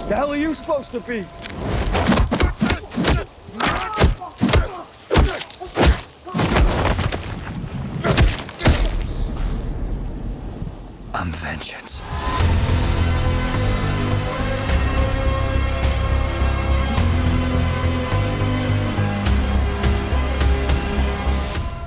The hell are you supposed to be? I'm vengeance.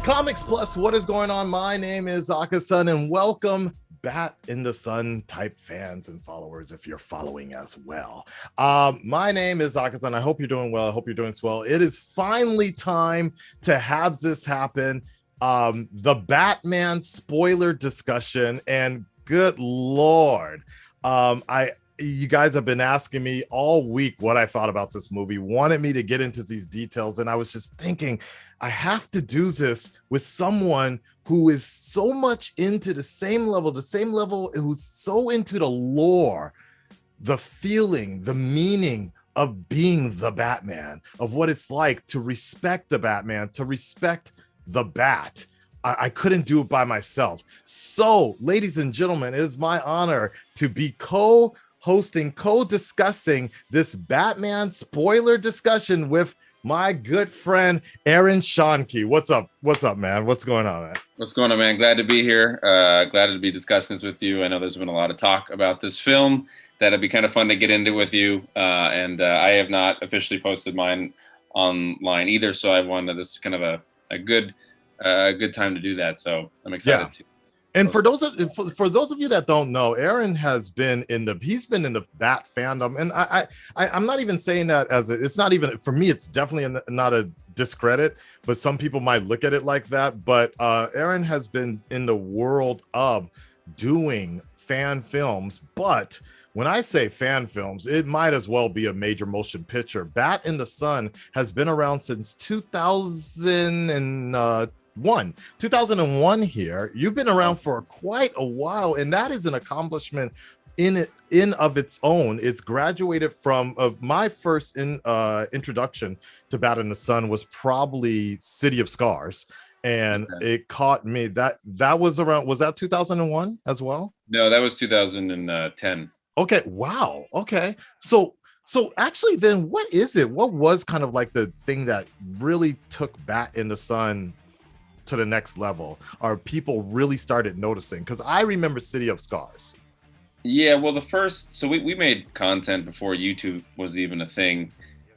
Comics Plus, what is going on? My name is Akasan, and welcome Bat in the Sun type fans and followers if you're following as well. My name is Akasan. I hope you're doing well. I hope you're doing swell. It is finally time to have this happen. The Batman spoiler discussion, and good Lord, you guys have been asking me all week what I thought about this movie, wanted me to get into these details, and I was just thinking, I have to do this with someone who is so much into the same level, who's so into the lore, the feeling, the meaning of being the Batman, of what it's like to respect the Batman, to respect the Bat. I couldn't do it by myself. So, ladies and gentlemen, it is my honor to be co-hosting, co-discussing this Batman spoiler discussion with my good friend Aaron Schoenke. What's up? What's up, man? What's going on, man? What's going on, man? Glad to be here. Glad to be discussing this with you. I know there's been a lot of talk about this film. That'd be kind of fun to get into with you. And I have not officially posted mine online either, so I wanted this is kind of a good time to do that. So I'm excited to. And for those of you that don't know, Aaron has been in the Bat fandom, and I'm not even saying that it's not even for me. It's definitely not a discredit, but some people might look at it like that. But Aaron has been in the world of doing fan films, but when I say fan films, it might as well be a major motion picture. Bat in the Sun has been around since 2001 here. You've been around for quite a while, and that is an accomplishment in of its own. It's graduated from my first introduction to Bat in the Sun was probably City of Scars, and it caught me. That was around, was that 2001 as well? No, that was 2010. Okay, wow. Okay, so actually then what is it? What was kind of like the thing that really took Bat in the Sun to the next level, or people really started noticing? Because I remember City of Scars. Yeah, well, we made content before YouTube was even a thing,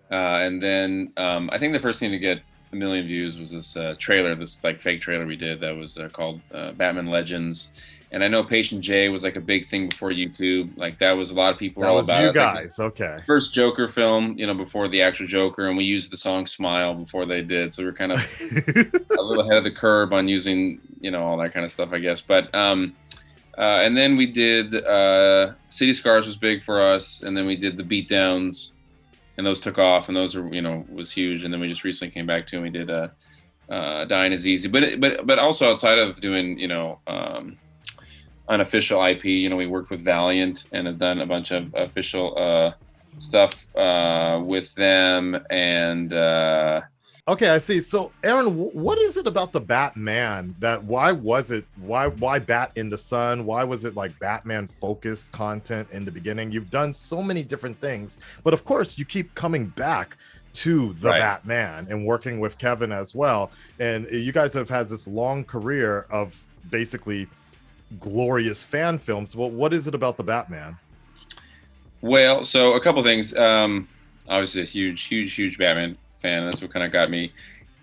and then I think the first thing to get a million views was this trailer, this like fake trailer we did that was called Batman Legends. And I know Patient J was like a big thing before YouTube. Like that was a lot of people were all about it. That was you guys, like, okay. First Joker film, before the actual Joker, and we used the song "Smile" before they did, so we we're kind of a little ahead of the curve on using, all that kind of stuff, I guess. But and then we did City Scars was big for us, and then we did the Beatdowns, and those took off, and those were was huge. And then we just recently came back to and we did Dying Is Easy, but also outside of doing unofficial IP, we worked with Valiant and have done a bunch of official stuff with them. And okay, I see. So Aaron, what is it about the Batman why Bat in the Sun? Why was it like Batman focused content in the beginning? You've done so many different things, but of course you keep coming back to the Batman and working with Kevin as well. And you guys have had this long career of basically glorious fan films. Well, what is it about the Batman? Well, so a couple things. Obviously a huge Batman fan. That's what kind of got me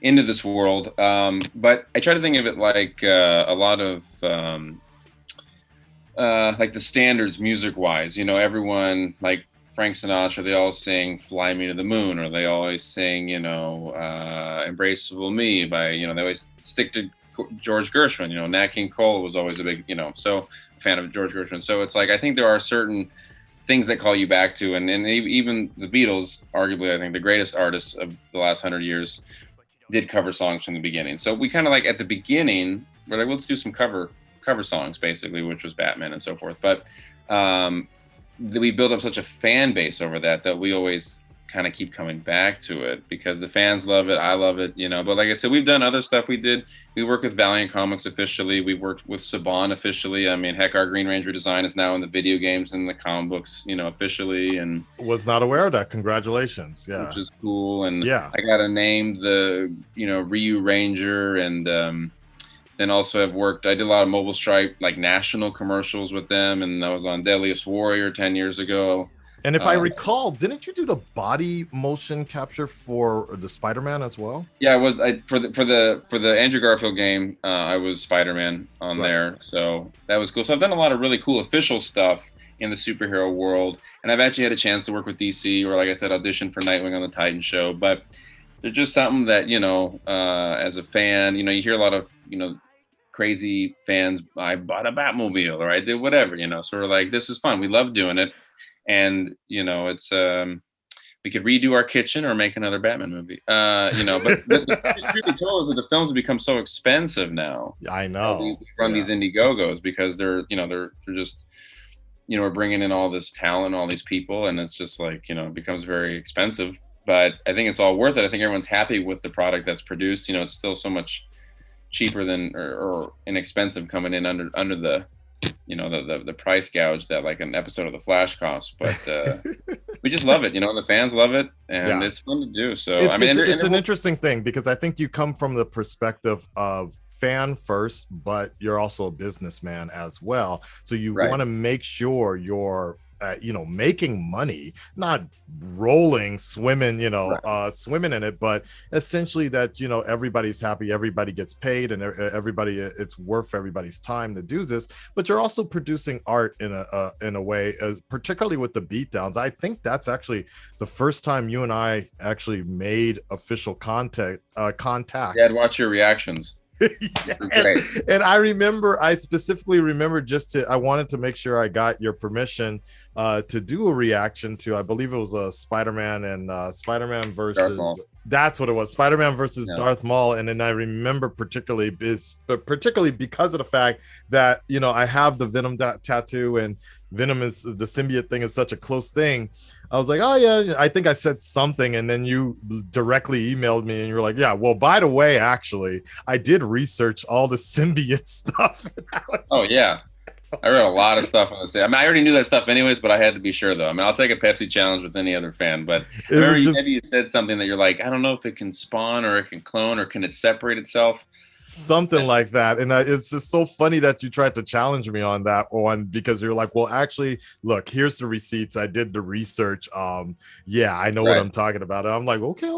into this world. But I try to think of it like a lot of like the standards music wise, everyone like Frank Sinatra, they all sing "Fly Me to the Moon," or they always sing, "Embraceable Me" by, they always stick to George Gershwin. Nat King Cole was always a big, so a fan of George Gershwin. So it's like, I think there are certain things that call you back to, and even the Beatles, arguably, I think the greatest artists of the last 100 years, did cover songs from the beginning. So we kind of like at the beginning, we're like, let's do some cover songs, basically, which was Batman and so forth. But we built up such a fan base over that we always kind of keep coming back to it because the fans love it. I love it, you know. But like I said, we've done other stuff. We work with Valiant Comics officially. We worked with Saban officially. I mean, heck, our Green Ranger design is now in the video games and the comic books, you know, officially. And was not aware of that. Congratulations. Yeah. Which is cool. And yeah, I got to name the, you know, Ryu Ranger. And then also I did a lot of Mobile Stripe, like national commercials with them. And I was on Deadliest Warrior 10 years ago. And if I recall, didn't you do the body motion capture for the Spider-Man as well? Yeah, I was. For the Andrew Garfield game, I was Spider-Man on there, so that was cool. So I've done a lot of really cool official stuff in the superhero world, and I've actually had a chance to work with DC, or like I said, audition for Nightwing on the Titan show. But they're just something that, you know, as a fan, you know, you hear a lot of, you know, crazy fans. I bought a Batmobile, or I did whatever, you know. So we're like, this is fun. We love doing it. And, you know, it's we could redo our kitchen or make another Batman movie, you know, but the truth told is that the films have become so expensive now. I know. We run these Indiegogos because they're just, you know, we're bringing in all this talent, all these people, and it's just like, you know, it becomes very expensive. But I think it's all worth it. I think everyone's happy with the product that's produced. You know, it's still so much cheaper than or inexpensive coming in under the, you know, the price gouge that like an episode of The Flash costs. But we just love it, you know, and the fans love it, and it's fun to do. So I mean, it's an interesting thing because I think you come from the perspective of fan first, but you're also a businessman as well. So you want to make sure you're you know, making money, not swimming in it, but essentially that, you know, everybody's happy, everybody gets paid, and everybody, it's worth everybody's time to do this. But you're also producing art in a way, particularly with the beatdowns. I think that's actually the first time you and I actually made official contact. Yeah, I'd watch your reactions. And I specifically remember I wanted to make sure I got your permission to do a reaction to, I believe it was a Spider-Man and Spider-Man versus, that's what it was, Spider-Man versus Darth Maul. And then I remember particularly because of the fact that, you know, I have the Venom tattoo, and Venom is the symbiote thing is such a close thing. I was like, oh yeah, I think I said something, and then you directly emailed me and you were like, yeah, well, by the way, actually, I did research all the symbiote stuff. Oh yeah, I read a lot of stuff on the. I mean, I already knew that stuff anyways, but I had to be sure though. I mean, I'll take a Pepsi challenge with any other fan, but maybe you said something that you're like, I don't know if it can spawn or it can clone or can it separate itself. Something like that. And it's just so funny that you tried to challenge me on that one, because you're like, well, actually, look, here's the receipts, I did the research, yeah, I know what I'm talking about. And I'm like, okay,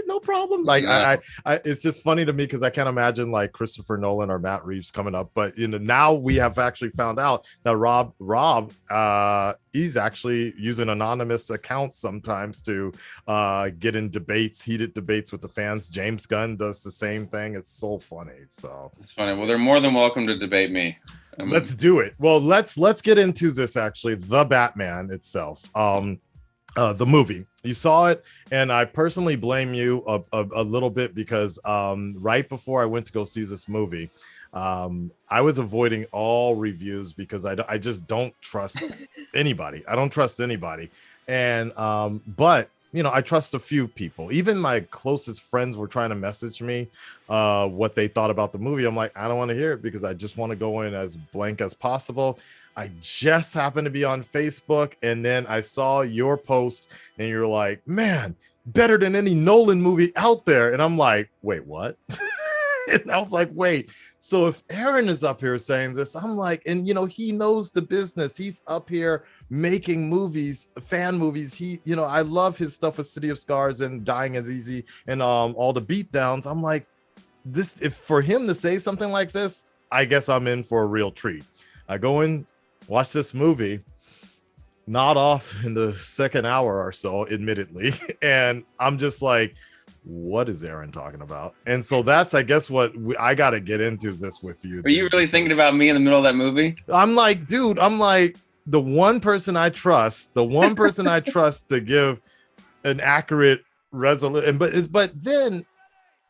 no problem. Like I it's just funny to me because I can't imagine like Christopher Nolan or Matt Reeves coming up, but you know, now we have actually found out that Rob he's actually using anonymous accounts sometimes to get in heated debates with the fans. James Gunn does the same thing. It's so funny. So it's funny. Well, they're more than welcome to debate me. Let's do it. Well, let's get into this, actually, the Batman itself. The movie, you saw it, and I personally blame you a little bit because right before I went to go see this movie, I was avoiding all reviews because I just don't trust anybody. I don't trust anybody. And but you know, I trust a few people. Even my closest friends were trying to message me what they thought about the movie. I'm like, I don't want to hear it because I just want to go in as blank as possible. I just happened to be on Facebook, and then I saw your post, and you're like, man, better than any Nolan movie out there. And I'm like, wait, what? And I was like, wait, so if Aaron is up here saying this, I'm like, and you know, he knows the business. He's up here making movies, fan movies. He, you know, I love his stuff with City of Scars and Dying is Easy and all the beatdowns. I'm like, this, if for him to say something like this, I guess I'm in for a real treat. I go in, watch this movie, not off in the second hour or so, admittedly, and I'm just like, what is Aaron talking about? And so that's, I guess, what I got to get into this with you. Are you really thinking about me in the middle of that movie? I'm like, dude, I'm like, the one person I trust to give an accurate resolution. But then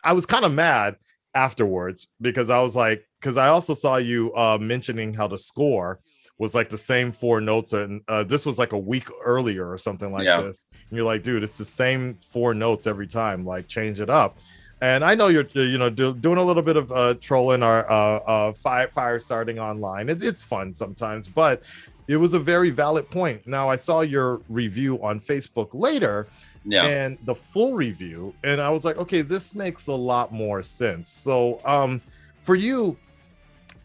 I was kind of mad afterwards because I was like, because I also saw you mentioning how the score was like the same 4 notes, and this was like a week earlier or something like this. And you're like, dude, it's the same 4 notes every time. Like, change it up. And I know you're doing a little bit of trolling our fire starting online. It's fun sometimes, but it was a very valid point. Now, I saw your review on Facebook later, and the full review, and I was like, okay, this makes a lot more sense. So for you,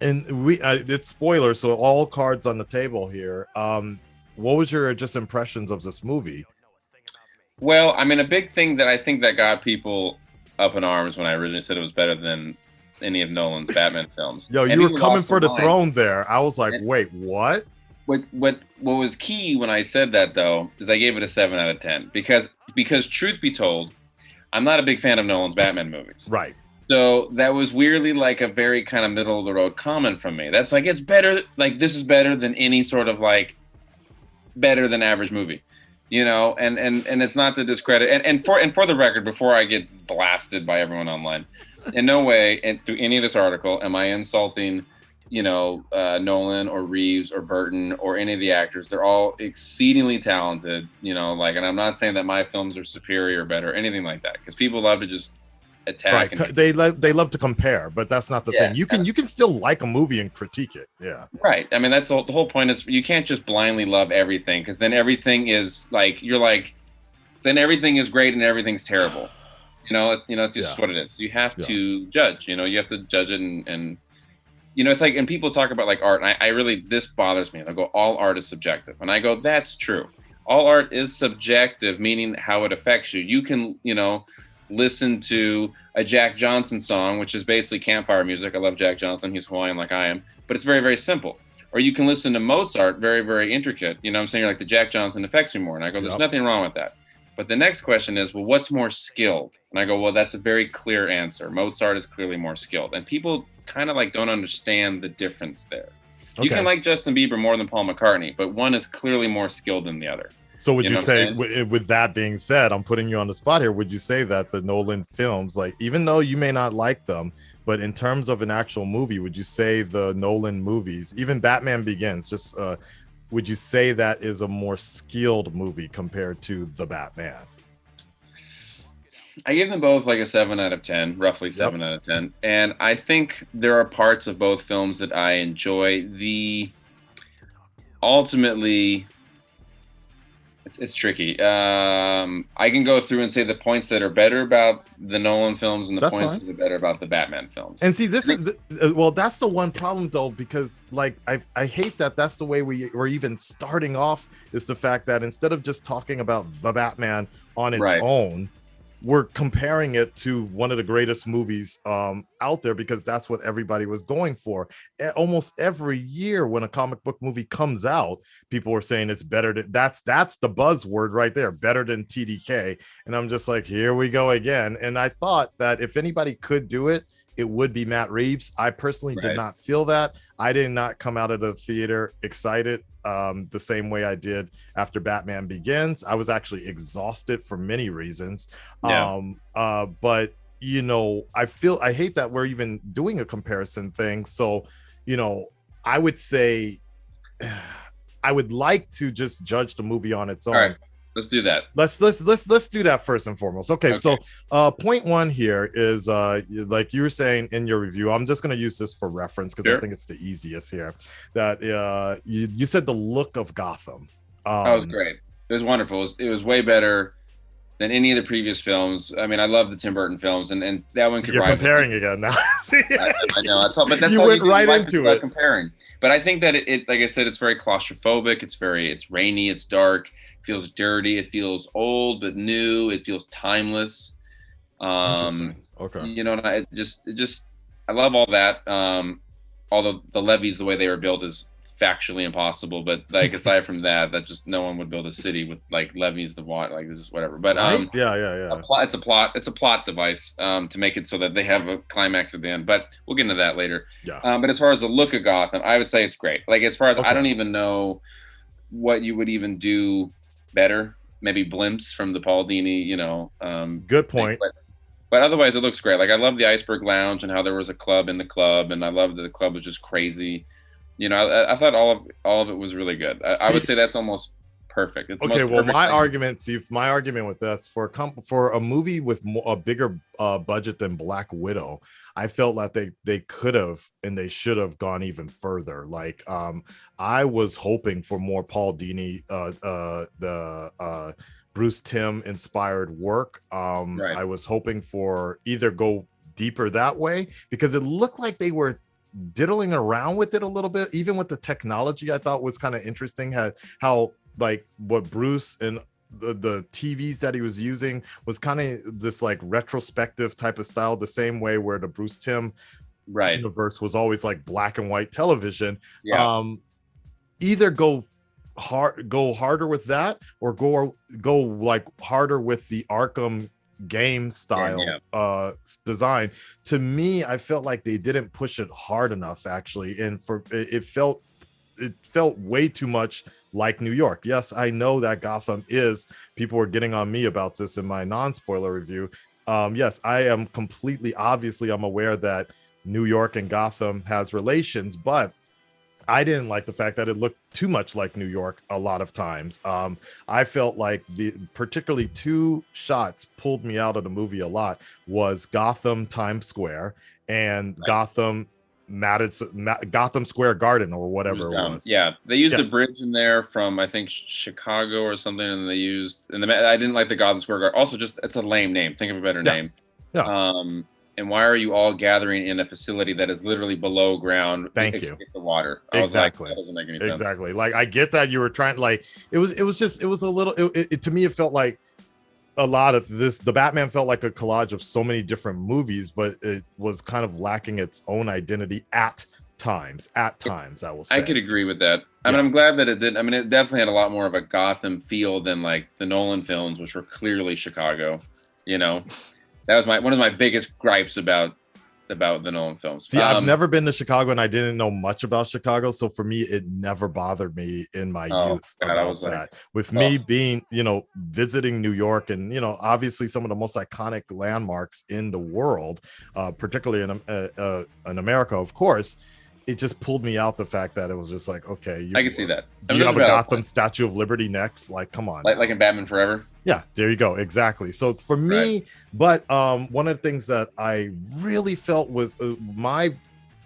and it's spoilers, so all cards on the table here. What was your just impressions of this movie? Well, I mean, a big thing that I think that got people up in arms when I originally said it was better than any of Nolan's Batman films. Yo, you were coming for the throne there. I was like, wait, what? What was key when I said that, though, is I gave it a 7 out of 10 because truth be told, I'm not a big fan of Nolan's Batman movies. Right. So that was weirdly like a very kind of middle of the road comment from me. That's like, it's better, like this is better than any sort of like better than average movie. You know, and it's not to discredit, and for the record, before I get blasted by everyone online, in no way through any of this article am I insulting, Nolan or Reeves or Burton or any of the actors. They're all exceedingly talented, and I'm not saying that my films are superior or better or anything like that, because people love to just attack. Right. They love to compare, but that's not the thing. You can still like a movie and critique it. Yeah. Right. I mean, that's the whole point is you can't just blindly love everything, because then everything is like then everything is great and everything's terrible. It's just what it is. You have to judge. You have to judge it and it's like, and people talk about like art, and I really, this bothers me. They go, all art is subjective, and I go, that's true. All art is subjective, meaning how it affects you. You can listen to a Jack Johnson song, which is basically campfire music. I love Jack Johnson. He's Hawaiian like I am, but it's very, very simple. Or you can listen to Mozart, very, very intricate. I'm saying, like, the Jack Johnson affects me more. And I go, there's nothing wrong with that. But the next question is, well, what's more skilled? And I go, well, that's a very clear answer. Mozart is clearly more skilled. And people kind of like don't understand the difference there. Okay. You can like Justin Bieber more than Paul McCartney, but one is clearly more skilled than the other. So would you say, with that being said, I'm putting you on the spot here, would you say that the Nolan films, like, even though you may not like them, but in terms of an actual movie, would you say the Nolan movies, even Batman Begins, just would you say that is a more skilled movie compared to the Batman? I give them both like a 7 out of 10, roughly 7 out of 10. And I think there are parts of both films that I enjoy. Ultimately, it's tricky. I can go through and say the points that are better about the Nolan films and the points that are better about the Batman films. And see, this is that's the one problem, though, because like I hate that that's the way we're even starting off, is the fact that instead of just talking about the Batman on its own, we're comparing it to one of the greatest movies out there, because that's what everybody was going for. Almost every year when a comic book movie comes out, people were saying it's better than, that's the buzzword right there, better than TDK. And I'm just like, here we go again. And I thought that if anybody could do it, it would be Matt Reeves. I personally did not feel that. I did not come out of the theater excited the same way I did after Batman Begins. I was actually exhausted for many reasons. But I hate that we're even doing a comparison thing. So, I would say I would like to just judge the movie on its own. All right. Let's do that. Let's do that first and foremost. Okay. So point one here is like you were saying in your review, I'm just going to use this for reference because I think it's the easiest here, that you said the look of Gotham. That was great. It was wonderful. It was way better than any of the previous films. I mean, I love the Tim Burton films, and that one could You're comparing again now. I know. But that's you went right into it. Comparing. But I think that it, like I said, it's very claustrophobic. It's rainy. It's dark. It feels dirty. It feels old but new. It feels timeless. Okay. And I love all that. Although the levees, the way they were built, is factually impossible. But like aside from that just no one would build a city with like levees, the water, like just whatever. But it's a plot device to make it so that they have a climax at the end. But we'll get into that later. But as far as the look of Gotham, I would say it's great. Like as far as I don't even know what you would even do better. Maybe blimps from the Paul Dini, good point. But otherwise it looks great. Like I love the Iceberg Lounge and how there was a club in the club, and I love that the club was just crazy. You know, I thought all of it was really good. I would say that's almost perfect. It's the Okay, most well, perfect thing. my argument with this for a movie with a bigger budget than Black Widow, I felt like they could have and they should have gone even further. Like, I was hoping for more Paul Dini, the Bruce Timm inspired work. Right. I was hoping for either go deeper that way because it looked like they were diddling around with it a little bit, even with the technology. I thought was kind of interesting how like what Bruce and the TVs that he was using was kind of this like retrospective type of style, the same way where the Bruce Timm Right. universe was always like black and white television. Yeah. Either go harder with that or go like harder with the Arkham game style design. To me, I felt like they didn't push it hard enough actually, and for it felt way too much like New York. Yes, I know that Gotham is, people were getting on me about this in my non-spoiler review. Yes, I am completely, obviously I'm aware that New York and Gotham has relations, but I didn't like the fact that it looked too much like New York a lot of times. I felt like particularly two shots pulled me out of the movie a lot was Gotham Times Square and Gotham Gotham Square Garden or whatever it was. Yeah, they used a bridge in there from I think Chicago or something, and they used I didn't like the Gotham Square Garden. Also, just it's a lame name. Think of a better name. Yeah. And why are you all gathering in a facility that is literally below ground? Thank you. The water. I was like, that doesn't make any sense. Exactly. Like I get that you were trying, like it was a little. To me, it felt like a lot of this. The Batman felt like a collage of so many different movies, but it was kind of lacking its own identity at times. I will say. I could agree with that. I mean, I'm glad that it did. I mean, it definitely had a lot more of a Gotham feel than like the Nolan films, which were clearly Chicago. You know. That was one of my biggest gripes about the Nolan films. See, I've never been to Chicago and I didn't know much about Chicago. So for me, it never bothered me in my youth about that. With me being, visiting New York and, obviously some of the most iconic landmarks in the world, particularly in America, of course, it just pulled me out the fact that it was just like, okay, I can see that. Do you have a Gotham Statue of Liberty next? Like, come on. Like in Batman Forever? Yeah, there you go. Exactly. So for me, but one of the things that I really felt was my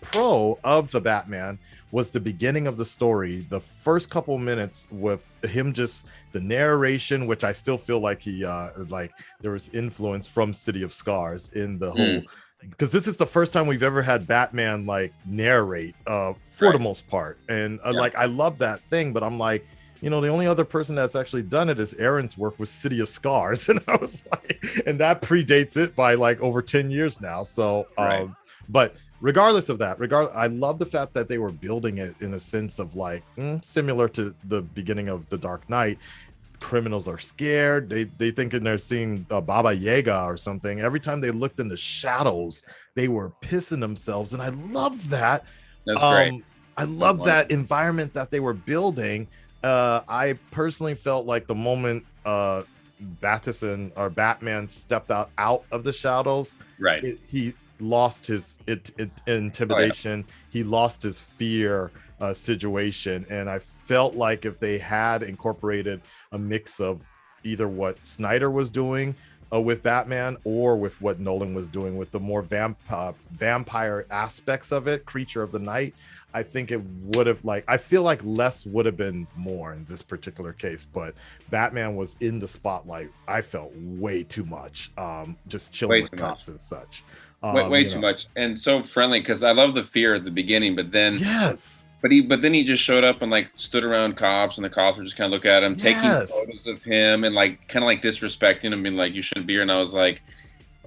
pro of the Batman was the beginning of the story. The first couple minutes with him, just the narration, which I still feel like he like there was influence from City of Scars in the whole, because this is the first time we've ever had Batman like narrate for the most part. And like, I love that thing, but I'm like, the only other person that's actually done it is Aaron's work with City of Scars. And I was like, and that predates it by like over 10 years now. So, but regardless of that, I love the fact that they were building it in a sense of like, similar to the beginning of The Dark Knight. Criminals are scared. They thinking they're seeing Baba Yaga or something. Every time they looked in the shadows, they were pissing themselves. And I love that. That's great. I love that environment that they were building. I personally felt like the moment Batman stepped out of the shadows, he lost his intimidation. He lost his fear situation, and I felt like if they had incorporated a mix of either what Snyder was doing with Batman or with what Nolan was doing with the more vampire aspects of it, creature of the night, I think it would have I feel like less would have been more in this particular case, but Batman was in the spotlight. I felt way too much, just chilling with cops and such. Way too much, and so friendly, because I love the fear at the beginning, but then but then he just showed up and like stood around cops, and the cops were just kind of look at him, taking photos of him, and like kind of like disrespecting him, being like, "You shouldn't be here." And I was like,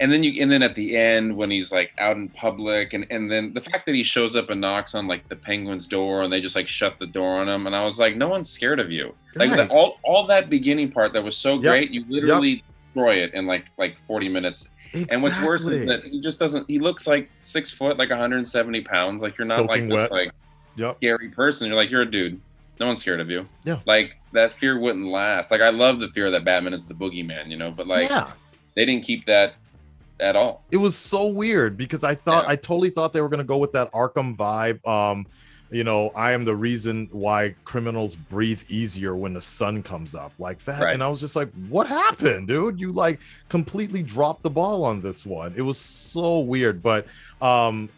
and then at the end when he's like out in public, and then the fact that he shows up and knocks on like the Penguin's door, and they just like shut the door on him, and I was like, no one's scared of you. Like all that beginning part that was so great, you literally destroy it in like 40 minutes. Exactly. And what's worse is that he just doesn't. He looks like 6 foot, like 170 pounds. Like you're not soaking like this like scary person. You're like, you're a dude. No one's scared of you. Yeah. Like that fear wouldn't last. Like I love the fear that Batman is the boogeyman, but like they didn't keep that at all. It was so weird because I totally thought they were gonna go with that Arkham vibe. I am the reason why criminals breathe easier when the sun comes up, like that. Right. And I was just like, what happened, dude? You like completely dropped the ball on this one. It was so weird. But I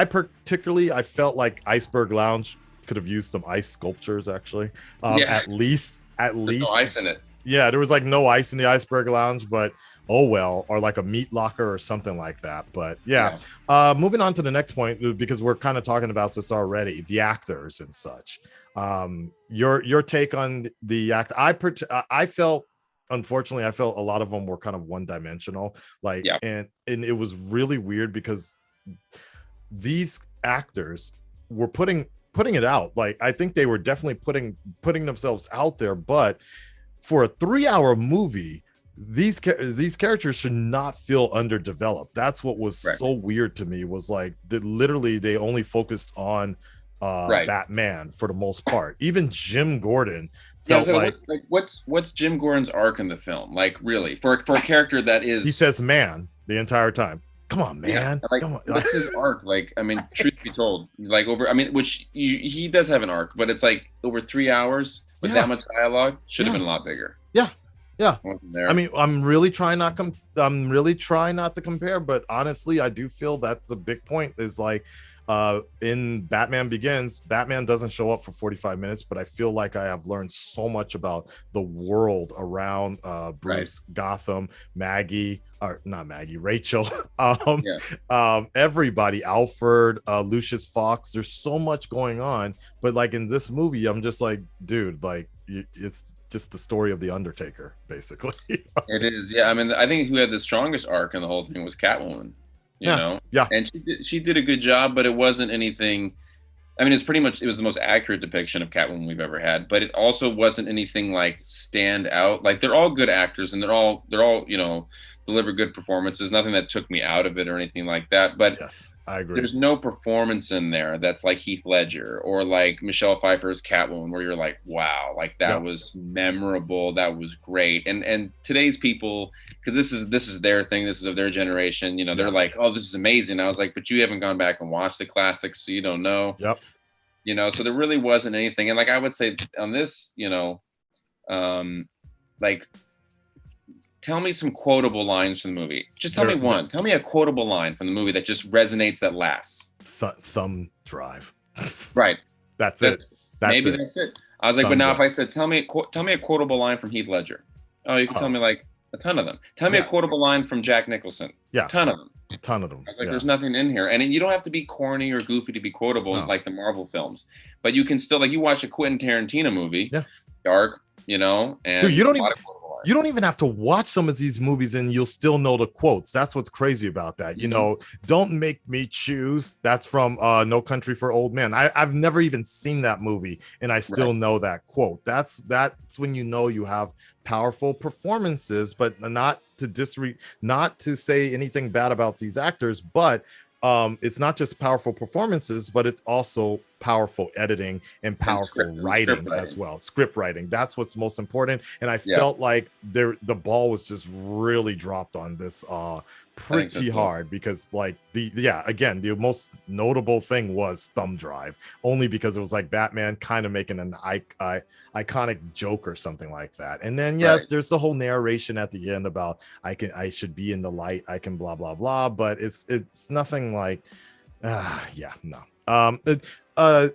felt like Iceberg Lounge could have used some ice sculptures, actually. At least There's no ice in it. Yeah, there was like no ice in the Iceberg Lounge, but oh well, or like a meat locker or something like that. But yeah. Moving on to the next point, because we're kind of talking about this already, the actors and such. Your take on the act. I felt, unfortunately, I felt a lot of them were kind of one-dimensional, like, and it was really weird because these actors were putting it out. Like, I think they were definitely putting themselves out there, but for a 3-hour movie, these characters should not feel underdeveloped. That's what was so weird to me, was like that literally they only focused on Batman for the most part. Even Jim Gordon felt what's Jim Gordon's arc in the film, like, really, for a character that is, he says man the entire time. Come on, man. Like, come on. What's his arc? Like, I mean, truth be told, like, he does have an arc, but it's like over 3 hours with that much dialogue, should have been a lot bigger. Yeah. Wasn't there. I mean, I'm really trying not to compare, but honestly, I do feel that's a big point, is like, in Batman Begins, Batman doesn't show up for 45 minutes, but I feel like I have learned so much about the world around Bruce, Gotham, Maggie, or not Maggie, Rachel, everybody, Alfred, Lucius Fox. There's so much going on, but like in this movie, I'm just like, dude, like, it's just the story of the Undertaker, basically. It is, yeah. I mean, I think who had the strongest arc in the whole thing was Catwoman. You know, and she did a good job, but it wasn't anything. I mean, it was the most accurate depiction of Catwoman we've ever had, but it also wasn't anything like stand out. Like, they're all good actors, and they're all deliver good performances. Nothing that took me out of it or anything like that. But yes, I agree. There's no performance in there that's like Heath Ledger or like Michelle Pfeiffer's Catwoman, where you're like, wow, like that was memorable, that was great. And today's people, because this is their thing, this is of their generation, they're like, oh, this is amazing. I was like, but you haven't gone back and watched the classics, so you don't know. So there really wasn't anything. And like, I would say on this, like, tell me some quotable lines from the movie. Just tell me one. Tell me a quotable line from the movie that just resonates, that lasts. Thumb drive. Right. That's it. That's it. I was like, but now if I said, tell me a quotable line from Heath Ledger. Oh, you can tell me like a ton of them. Tell me a quotable line from Jack Nicholson. Yeah. A ton of them. I was like, there's nothing in here. And you don't have to be corny or goofy to be quotable like the Marvel films. But you can still, like, you watch a Quentin Tarantino movie, dark, and dude, you don't even have to watch some of these movies and you'll still know the quotes. That's what's crazy about that. Don't make me choose. That's from No Country for Old Men. I've never even seen that movie and I still know that quote. That's when you have powerful performances, but not to say anything bad about these actors, but it's not just powerful performances, but it's also powerful editing and powerful writing as well. Script writing. That's what's most important. And I felt like the ball was just really dropped on this pretty hard, because like the most notable thing was thumb drive, only because it was like Batman kind of making an iconic joke or something like that. And then there's the whole narration at the end about I should be in the light, I can blah blah blah, but it's nothing like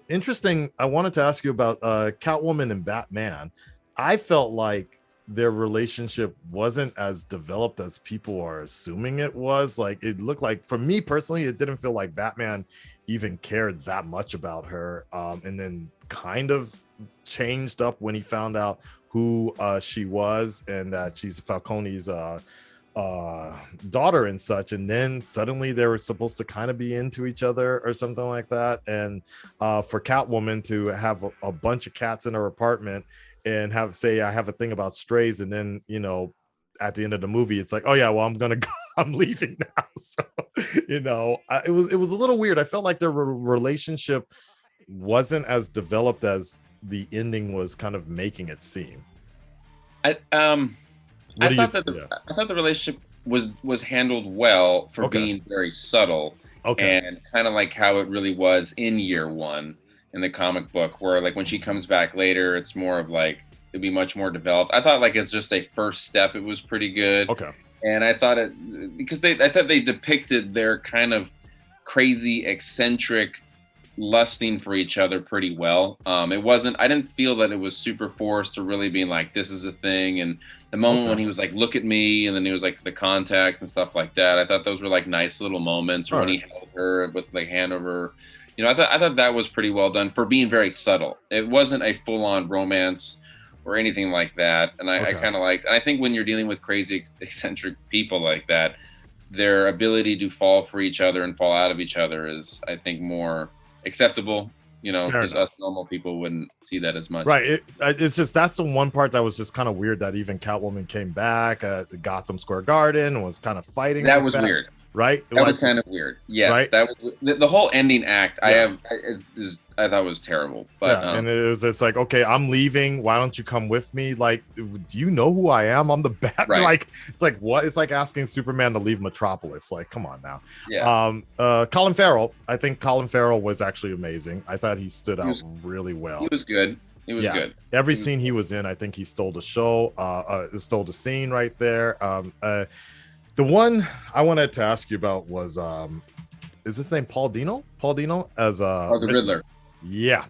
interesting. I wanted to ask you about Catwoman and Batman. I felt like their relationship wasn't as developed as people are assuming it was. Like, it looked like, for me personally, it didn't feel like Batman even cared that much about her, and then kind of changed up when he found out who she was and that she's Falcone's daughter and such. And then suddenly they were supposed to kind of be into each other or something like that. And for Catwoman to have a bunch of cats in her apartment and say I have a thing about strays, and then at the end of the movie it's like, oh yeah, well, I'm gonna go, I'm leaving now. So it was a little weird. I felt like their relationship wasn't as developed as the ending was kind of making it seem. I thought the relationship was handled well for being very subtle, and kind of like how it really was in year one. in the comic book, where like when she comes back later, it's more of like it'd be much more developed. I thought like it's just a first step, it was pretty good. Okay. And I thought I thought they depicted their kind of crazy, eccentric lusting for each other pretty well. I didn't feel that it was super forced to really being like, this is a thing. And the moment when he was like, look at me, and then he was like the contacts and stuff like that, I thought those were like nice little moments. Or when he held her with like hand over, I thought that was pretty well done for being very subtle. It wasn't a full on romance or anything like that. And I kind of liked, and I think when you're dealing with crazy eccentric people like that, their ability to fall for each other and fall out of each other is, I think, more acceptable, because us normal people wouldn't see that as much. Right. It's just, that's the one part that was just kind of weird, that even Catwoman came back at the Gotham Square Garden, was kind of fighting. That was weird. Right. That was kind of weird. Yes. Right? That was the whole ending act. Yeah. I thought was terrible. But and it's like, okay, I'm leaving. Why don't you come with me? Like, do you know who I am? I'm the Batman. Right. Like, it's like, what? It's like asking Superman to leave Metropolis. Like, come on now. Yeah. Colin Farrell. I think Colin Farrell was actually amazing. I thought he stood out really well. He was good. It was good. Every scene he was in, I think he stole the show. Stole the scene right there. The one I wanted to ask you about was, is his name Paul Dino? Paul Dino as the Riddler. Yeah,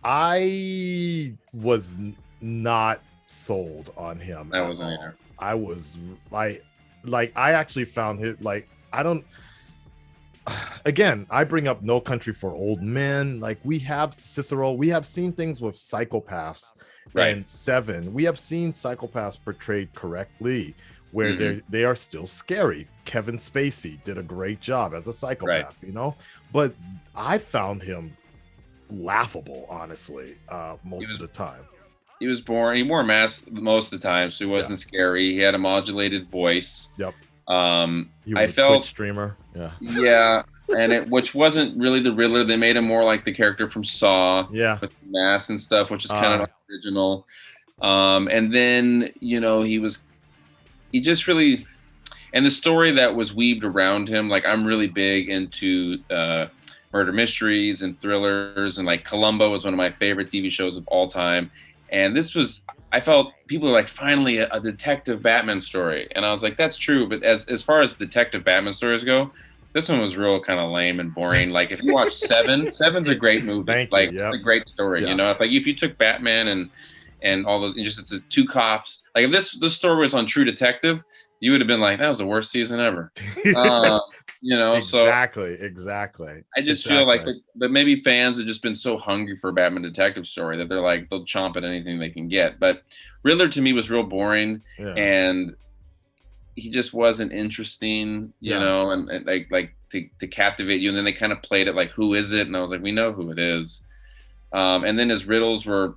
I was not sold on him. I wasn't either. I actually found it like, I don't. Again, I bring up No Country for Old Men. Like, we have Cicero. We have seen things with psychopaths. And Seven. We have seen psychopaths portrayed correctly, where they are still scary. Kevin Spacey did a great job as a psychopath, but I found him laughable, honestly, most of the time. He was boring. He wore a mask most of the time, so he wasn't scary. He had a modulated voice. Yep. He was a Twitch streamer. Yeah, and which wasn't really the Riddler. They made him more like the character from Saw. Yeah. With the mask and stuff, which is kind of original. And then he just really, and the story that was weaved around him. Like, I'm really big into murder mysteries and thrillers, and like Columbo was one of my favorite TV shows of all time. And I felt people were like, finally a detective Batman story. And I was like, that's true. But as far as detective Batman stories go, this one was real kind of lame and boring. Like, if you watch Seven's a great movie. It's a great story. If you took Batman and all those, it's the two cops. Like, if this story was on True Detective, you would have been like, that was the worst season ever. Exactly. I just feel like that maybe fans have just been so hungry for a Batman detective story that they're like, they'll chomp at anything they can get. But Riddler to me was real boring, and he just wasn't interesting, and like to captivate you. And then they kind of played it like, who is it? And I was like, we know who it is. And then his riddles were,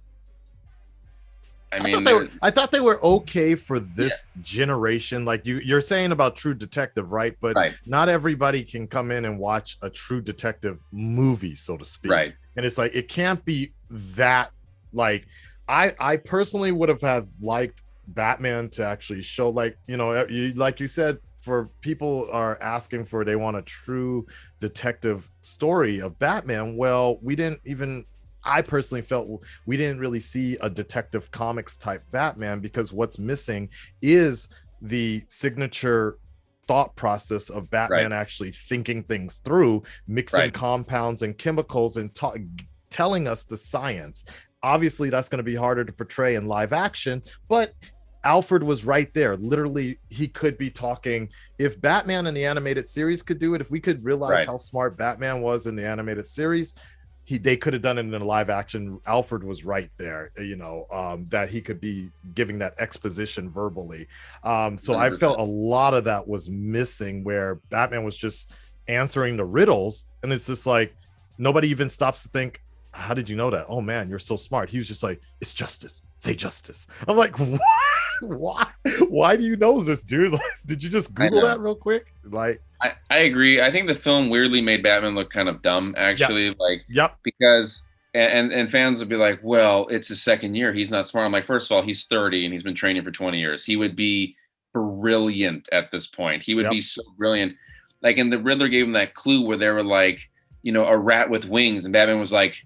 I thought they were okay for this generation. Like you're saying about True Detective, right? But not everybody can come in and watch a True Detective movie, so to speak. Right. And it's like, it can't be that, like, I personally would have liked Batman to actually show, like, like you said, for people are asking for, they want a true detective story of Batman. Well, I personally felt we didn't really see a Detective Comics type Batman, because what's missing is the signature thought process of Batman actually thinking things through, mixing compounds and chemicals and telling us the science. Obviously, that's going to be harder to portray in live action, but Alfred was right there. Literally, he could be talking. If Batman in the animated series could do it, if we could realize how smart Batman was in the animated series, they could have done it in a live action. Alfred was right there, that he could be giving that exposition verbally. So I felt a lot of that was missing, where Batman was just answering the riddles, and it's just like, nobody even stops to think, how did you know that? Oh man, you're so smart. He was just like, it's justice. Say justice. I'm like, what? Why do you know this, dude? Like, did you just Google that real quick? Like, I agree. I think the film weirdly made Batman look kind of dumb, actually. Because and fans would be like, well, it's his second year. He's not smart. I'm like, first of all, he's 30 and he's been training for 20 years. He would be brilliant at this point. He would be so brilliant. Like, and the Riddler gave him that clue where they were like, a rat with wings, and Batman was like,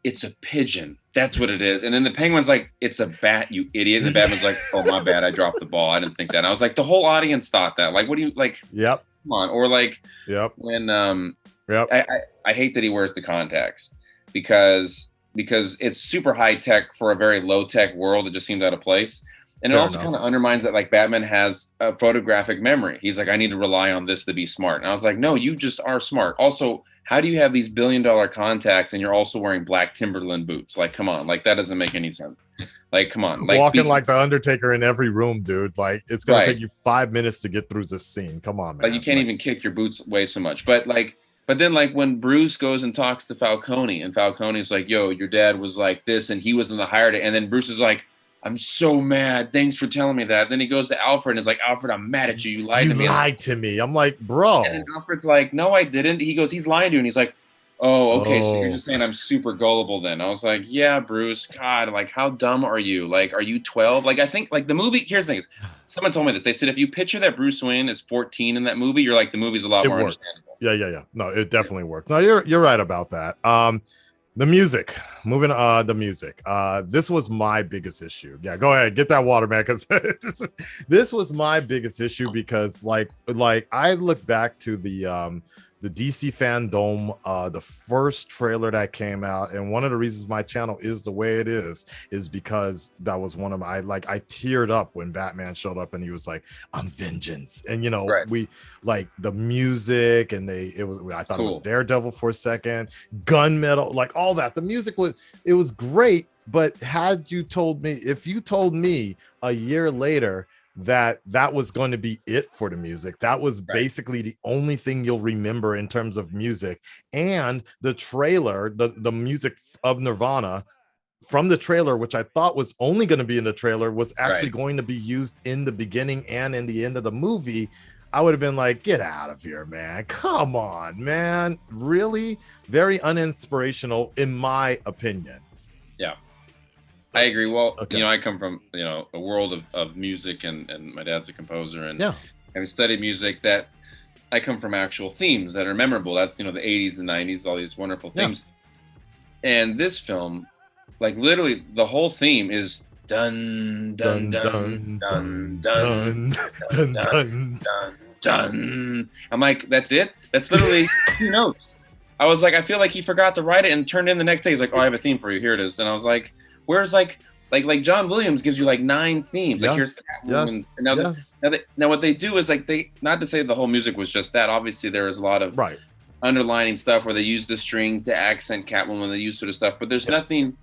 it's a pigeon. That's what it is. And then the penguin's like, it's a bat, you idiot. And the Batman's like, oh, my bad. I dropped the ball. I didn't think that. And I was like, the whole audience thought that. Like, what do you like? Yep. Come on. Or like when Yep. I hate that he wears the contacts because it's super high tech for a very low tech world. It just seems out of place. And it also kind of undermines that like Batman has a photographic memory. He's like, I need to rely on this to be smart. And I was like, no, you just are smart. Also, how do you have these $1 billion contacts and you're also wearing black Timberland boots? Like, come on, like that doesn't make any sense. Like, come on, like walking like the Undertaker in every room, dude. Like, it's gonna Right. take you 5 minutes to get through this scene. Come on, man. like you can't even kick your boots away so much. But then like when Bruce goes and talks to Falcone, and Falcone's like, yo, your dad was like this and he was in the higher, and then Bruce is like, I'm so mad. Thanks for telling me that. Then he goes to Alfred and is like, Alfred, I'm mad at you. You lied to me. You lied to me. I'm like, bro. And then Alfred's like, no, I didn't. He goes, he's lying to you. And he's like, oh, okay. So you're just saying I'm super gullible then. I was like, yeah, Bruce, God, like how dumb are you? Like, are you 12? Like, I think like the movie, here's the thing is, someone told me this. They said, if you picture that Bruce Wayne is 14 in that movie, you're like, the movie's a lot more works. understandable. Yeah. No, it definitely worked. No, you're right about that. The music, moving the music. This was my biggest issue. Yeah, go ahead, get that water, man, because this was my biggest issue because like I look back to the DC Fandom, the first trailer that came out, and one of the reasons my channel is the way it is because that was one of my I teared up when Batman showed up and he was like, I'm vengeance. And you know, Right. we like the music and I thought Cool. it was Daredevil for a second, gunmetal, like all that. The music was great, but if you told me a year later that was going to be it for the music, that was Right. basically the only thing you'll remember in terms of music, and the trailer, the music of Nirvana from the trailer, which I thought was only going to be in the trailer, was actually Right. going to be used in the beginning and in the end of the movie. I would have been like, get out of here, man. Come on, man. Really? Very uninspirational, in my opinion. Yeah. I agree. Well, Okay. you know, I come from, you know, a world of music and my dad's a composer and Yeah. having studied music, that I come from actual themes that are memorable. That's, you know, the 80s and 90s, all these wonderful Yeah. themes. And this film, like literally the whole theme is dun dun dun dun dun dun dun dun. I'm like, that's it? That's literally 2 notes. I was like, I feel like he forgot to write it and turned in the next day. He's like, oh, I have a theme for you. Here it is. And I was like, where's like John Williams gives you like 9 themes. Like here's Catwoman. Yes. And now what they do is like they, not to say the whole music was just that. Obviously there is a lot of Right. underlining stuff where they use the strings to accent Catwoman, they use sort of stuff, but there's Yes. nothing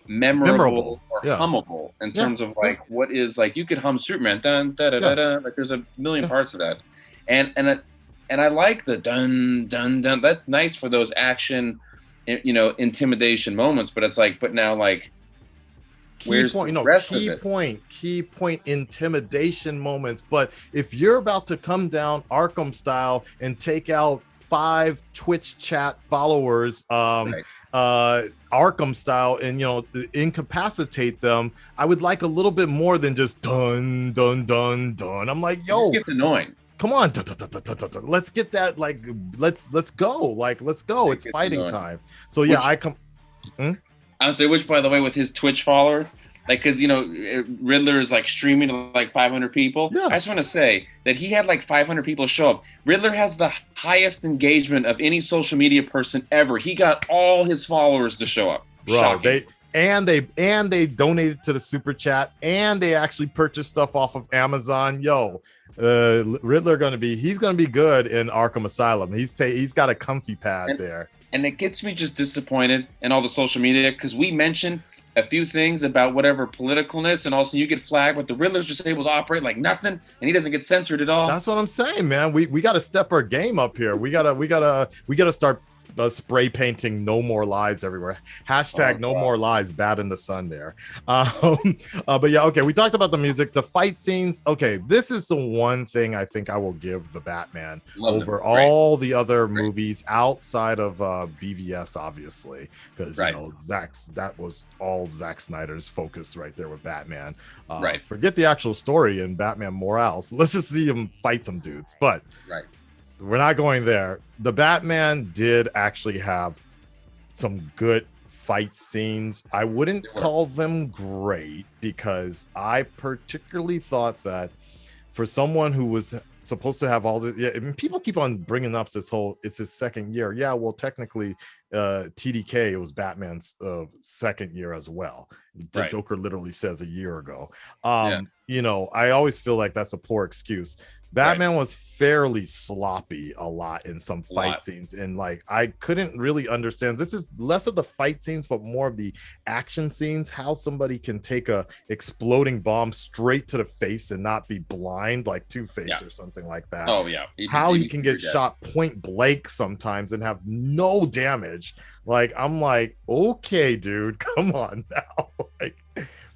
memorable or Yeah. hummable in terms of like what is like, you could hum Superman dun da da da da, like there's a million parts of that, and I like the dun dun dun. That's nice for those action, you know, intimidation moments, but it's like, but now like Key point intimidation moments. But if you're about to come down Arkham style and take out 5 Twitch chat followers, Arkham style, and you know, incapacitate them, I would like a little bit more than just dun dun dun dun. I'm like, yo, it gets annoying. Come on, let's get that, like, let's go, like, let's go. It's fighting annoying. time. So yeah, I would say, which by the way, with his Twitch followers, like, because you know, Riddler is like streaming to like 500 people. Yeah. I just want to say that he had like 500 people show up. Riddler has the highest engagement of any social media person ever. He got all his followers to show up. bro, Shocking. they donated to the super chat, and they actually purchased stuff off of Amazon. Yo, Riddler he's gonna be good in Arkham Asylum. He's got a comfy pad there. And it gets me just disappointed in all the social media, because we mentioned a few things about whatever politicalness, and also you get flagged, but the Riddler's just able to operate like nothing, and he doesn't get censored at all. That's what I'm saying, man. We got to step our game up here. We gotta start spray painting "No More Lies" everywhere. Hashtag "No More Lies." Bad in the sun there. But yeah, okay. We talked about the music, the fight scenes. Okay, this is the one thing I think I will give the Batman over all the other movies outside of BVS, obviously, because you know that was all Zack Snyder's focus right there with Batman. Forget the actual story in Batman Morales. Let's just see him fight some dudes. But we're not going there. The Batman did actually have some good fight scenes. I wouldn't call them great because I particularly thought that for someone who was supposed to have all this, I mean, people keep on bringing up this whole it's his second year. Yeah, well, technically, TDK, it was Batman's second year as well. The Joker literally says a year ago. You know, I always feel like that's a poor excuse. Batman was fairly sloppy a lot in some fight scenes, and like I couldn't really understand. This is less of the fight scenes, but more of the action scenes. How somebody can take a exploding bomb straight to the face and not be blind, like Two-Face or something like that. Oh yeah, how he can get shot point blank sometimes and have no damage. Like I'm like, okay, dude, come on now. Like.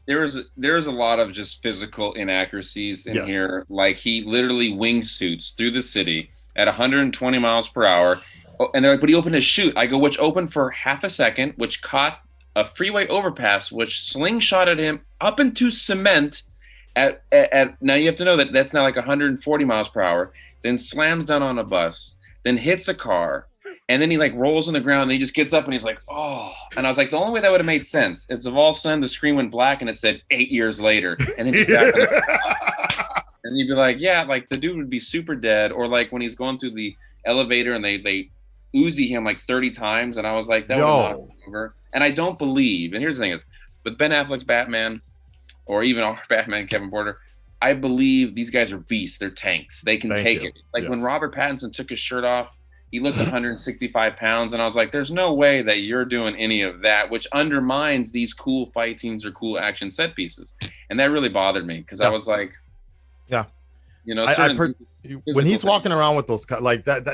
There's a lot of just physical inaccuracies in here. Like he literally wingsuits through the city at 120 miles per hour. And they're like, but he opened his chute. I go, which opened for half a second, which caught a freeway overpass, which slingshotted him up into cement at now you have to know that that's now like 140 miles per hour, then slams down on a bus, then hits a car. And then he like rolls on the ground and he just gets up and he's like, oh. And I was like, the only way that would have made sense is if all of a sudden the screen went black and it said 8 years later. And then he's back and you'd be like, yeah, like the dude would be super dead. Or like when he's going through the elevator and they Uzi him like 30 times. And I was like, that would have knocked him over. And I don't believe, and here's the thing is, with Ben Affleck's Batman, or even our Batman, Kevin Porter, I believe these guys are beasts. They're tanks. They can take it. Like when Robert Pattinson took his shirt off, he looked 165 pounds, and I was like, there's no way that you're doing any of that, which undermines these cool fight scenes or cool action set pieces. And that really bothered me because I was like, you know, when he's walking around with those like that,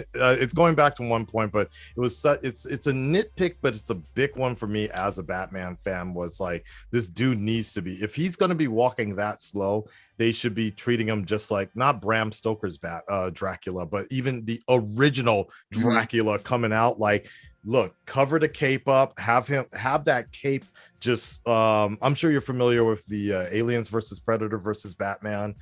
it's going back to one point, but it was it's a nitpick, but it's a big one for me as a Batman fan. Was like, this dude needs to be, if he's going to be walking that slow, they should be treating him just like not Bram Stoker's Dracula, but even the original Dracula coming out. Like, look, cover the cape up, have that cape just I'm sure you're familiar with the Aliens versus Predator versus Batman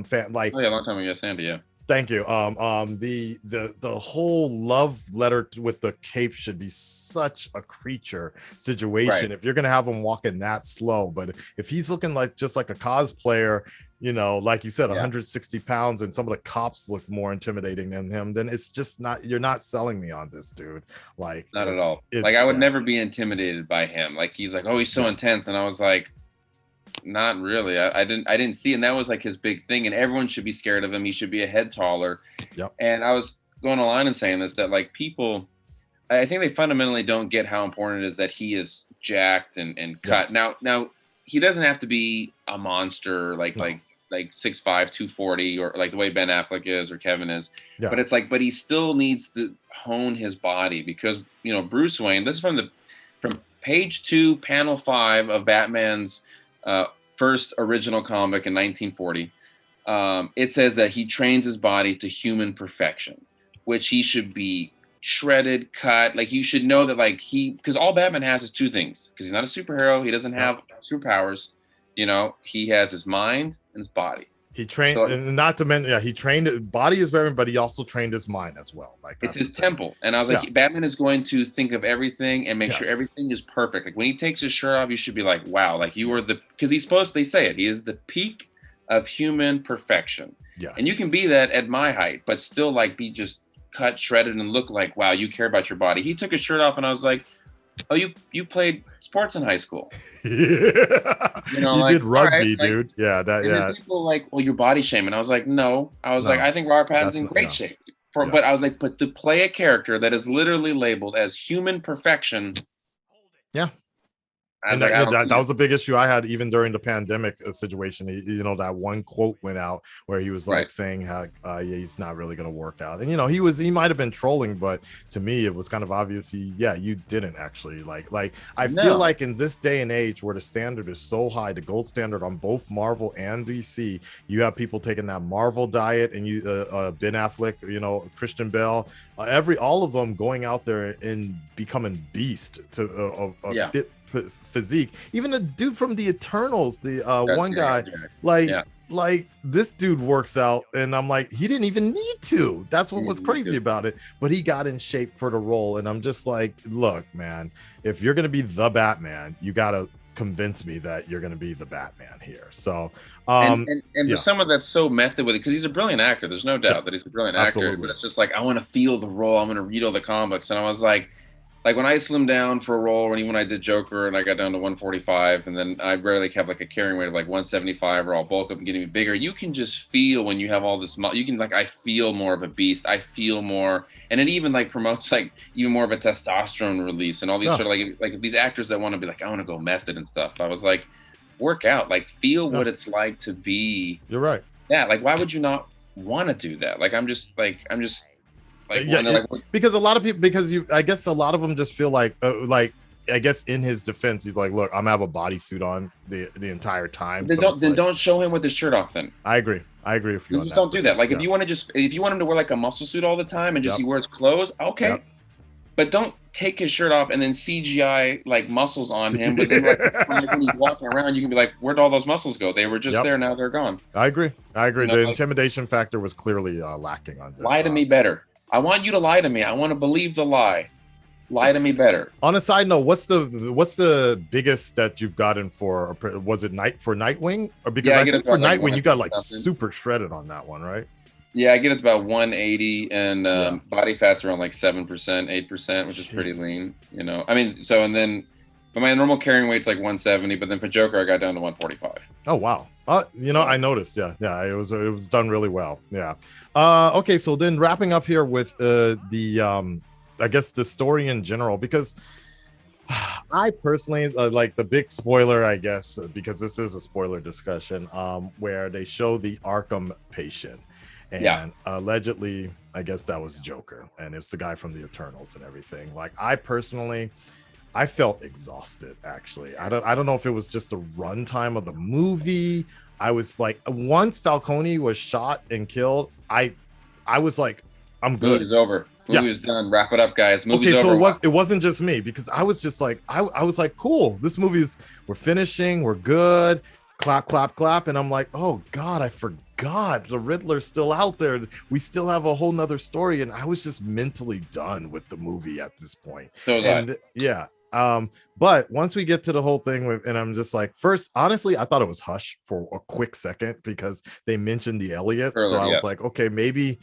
fan, like a long time ago. Sandy, thank you. The whole love letter with the cape should be such a creature situation if you're gonna have him walking that slow. But if he's looking like just like a cosplayer, you know, like you said, 160 pounds, and some of the cops look more intimidating than him, then it's just not, you're not selling me on this dude. Like, not at all. Like, I would never be intimidated by him. Like, he's like, oh, he's so intense. And I was like, not really. I didn't see. And that was like his big thing. And everyone should be scared of him. He should be a head taller. And I was going online and saying this, that like people, I think they fundamentally don't get how important it is that he is jacked and cut. Now he doesn't have to be a monster like 6'5", 240, or like the way Ben Affleck is or Kevin is. But it's like, but he still needs to hone his body because, you know, Bruce Wayne, this is from page 2, panel 5 of Batman's first original comic in 1940. It says that he trains his body to human perfection, which he should be shredded, cut. Like, you should know that, like, because all Batman has is 2 things, because he's not a superhero. He doesn't have superpowers. You know, he has his mind and his body. He trained, and not to mention, he trained. Body is very, but he also trained his mind as well. Like, it's his temple. And I was like, Batman is going to think of everything and make sure everything is perfect. Like, when he takes his shirt off, you should be like, wow, like you are because he's supposed. They say it. He is the peak of human perfection. Yes. And you can be that at my height, but still like be just cut, shredded, and look like, wow, you care about your body. He took his shirt off, and I was like, oh, you played sports in high school. You know, you like, did rugby, dude. Like, then people like, well, you're body shaming. I was like, no. I was like, I think Robert Pattinson's in great shape. But I was like, but to play a character that is literally labeled as human perfection. And that was a big issue I had even during the pandemic situation. You know, that one quote went out where he was like saying how he's not really going to work out. And, you know, he might have been trolling, but to me, it was kind of obvious you didn't actually like I feel like in this day and age where the standard is so high, the gold standard on both Marvel and DC, you have people taking that Marvel diet, and you Ben Affleck, you know, Christian Bale, all of them going out there and becoming beast to a fit physique. Even a dude from the Eternals, the one guy, like like this dude works out, and I'm like, he didn't even need to. That's what was crazy about it. But he got in shape for the role, and I'm just like, look, man, if you're gonna be the Batman, you gotta convince me that you're gonna be the Batman here. So and for someone that's so method with it, because he's a brilliant actor, there's no doubt that he's a brilliant actor, but it's just like, I want to feel the role, I'm going to read all the comics. And I was like when I slimmed down for a role, when I did Joker and I got down to 145, and then I rarely have like a carrying weight of like 175, or I'll bulk up and getting bigger, you can just feel when you have all this, you can like, I feel more of a beast, I feel more, and it even like promotes like even more of a testosterone release and all these sort of like these actors that want to be like, I want to go method and stuff. I was like, work out, like feel what it's like to be. You're right. Yeah, like why would you not want to do that? Like I'm just like because a lot of people, I guess a lot of them just feel like I guess in his defense, he's like, look, I'm gonna have a bodysuit on the entire time. Then don't show him with his shirt off. Then I agree with you. Just don't do that. Like if you want him to wear like a muscle suit all the time and just he wears clothes, okay. But don't take his shirt off and then CGI like muscles on him. But then like when he's walking around, you can be like, where'd all those muscles go? They were just there, now they're gone. I agree. The intimidation factor was clearly lacking on this. Lie to me better. I want you to lie to me. I want to believe the lie. Lie to me better. On a side note, what's the biggest that you've gotten for? Was it Nightwing? Or because I think for Nightwing you got like super shredded on that one, right? Yeah, I get it about 180, and body fat's around like 7%, 8%, which is pretty lean. You know, I mean, so and then, but my normal carrying weight's like 170, but then for Joker I got down to 145. Oh wow. I noticed. Yeah, it was done really well. Yeah. Okay, so then wrapping up here with I guess the story in general, because I personally like the big spoiler, I guess, because this is a spoiler discussion, where they show the Arkham patient, and allegedly, I guess that was Joker, and it's the guy from the Eternals and everything. Like I personally, I felt exhausted. Actually, I don't know if it was just the runtime of the movie. I was like, once Falcone was shot and killed, I was like, I'm good. Movie's over. Movie is done. Wrap it up, guys. Movie's over. So it wasn't just me, because I was just like, I was like, cool. This we're finishing. We're good. Clap, clap, clap. And I'm like, oh God, I forgot the Riddler's still out there. We still have a whole nother story. And I was just mentally done with the movie at this point. But once we get to the whole thing and I'm just like, first, honestly, I thought it was Hush for a quick second because they mentioned the Elliot. So I was like, okay, maybe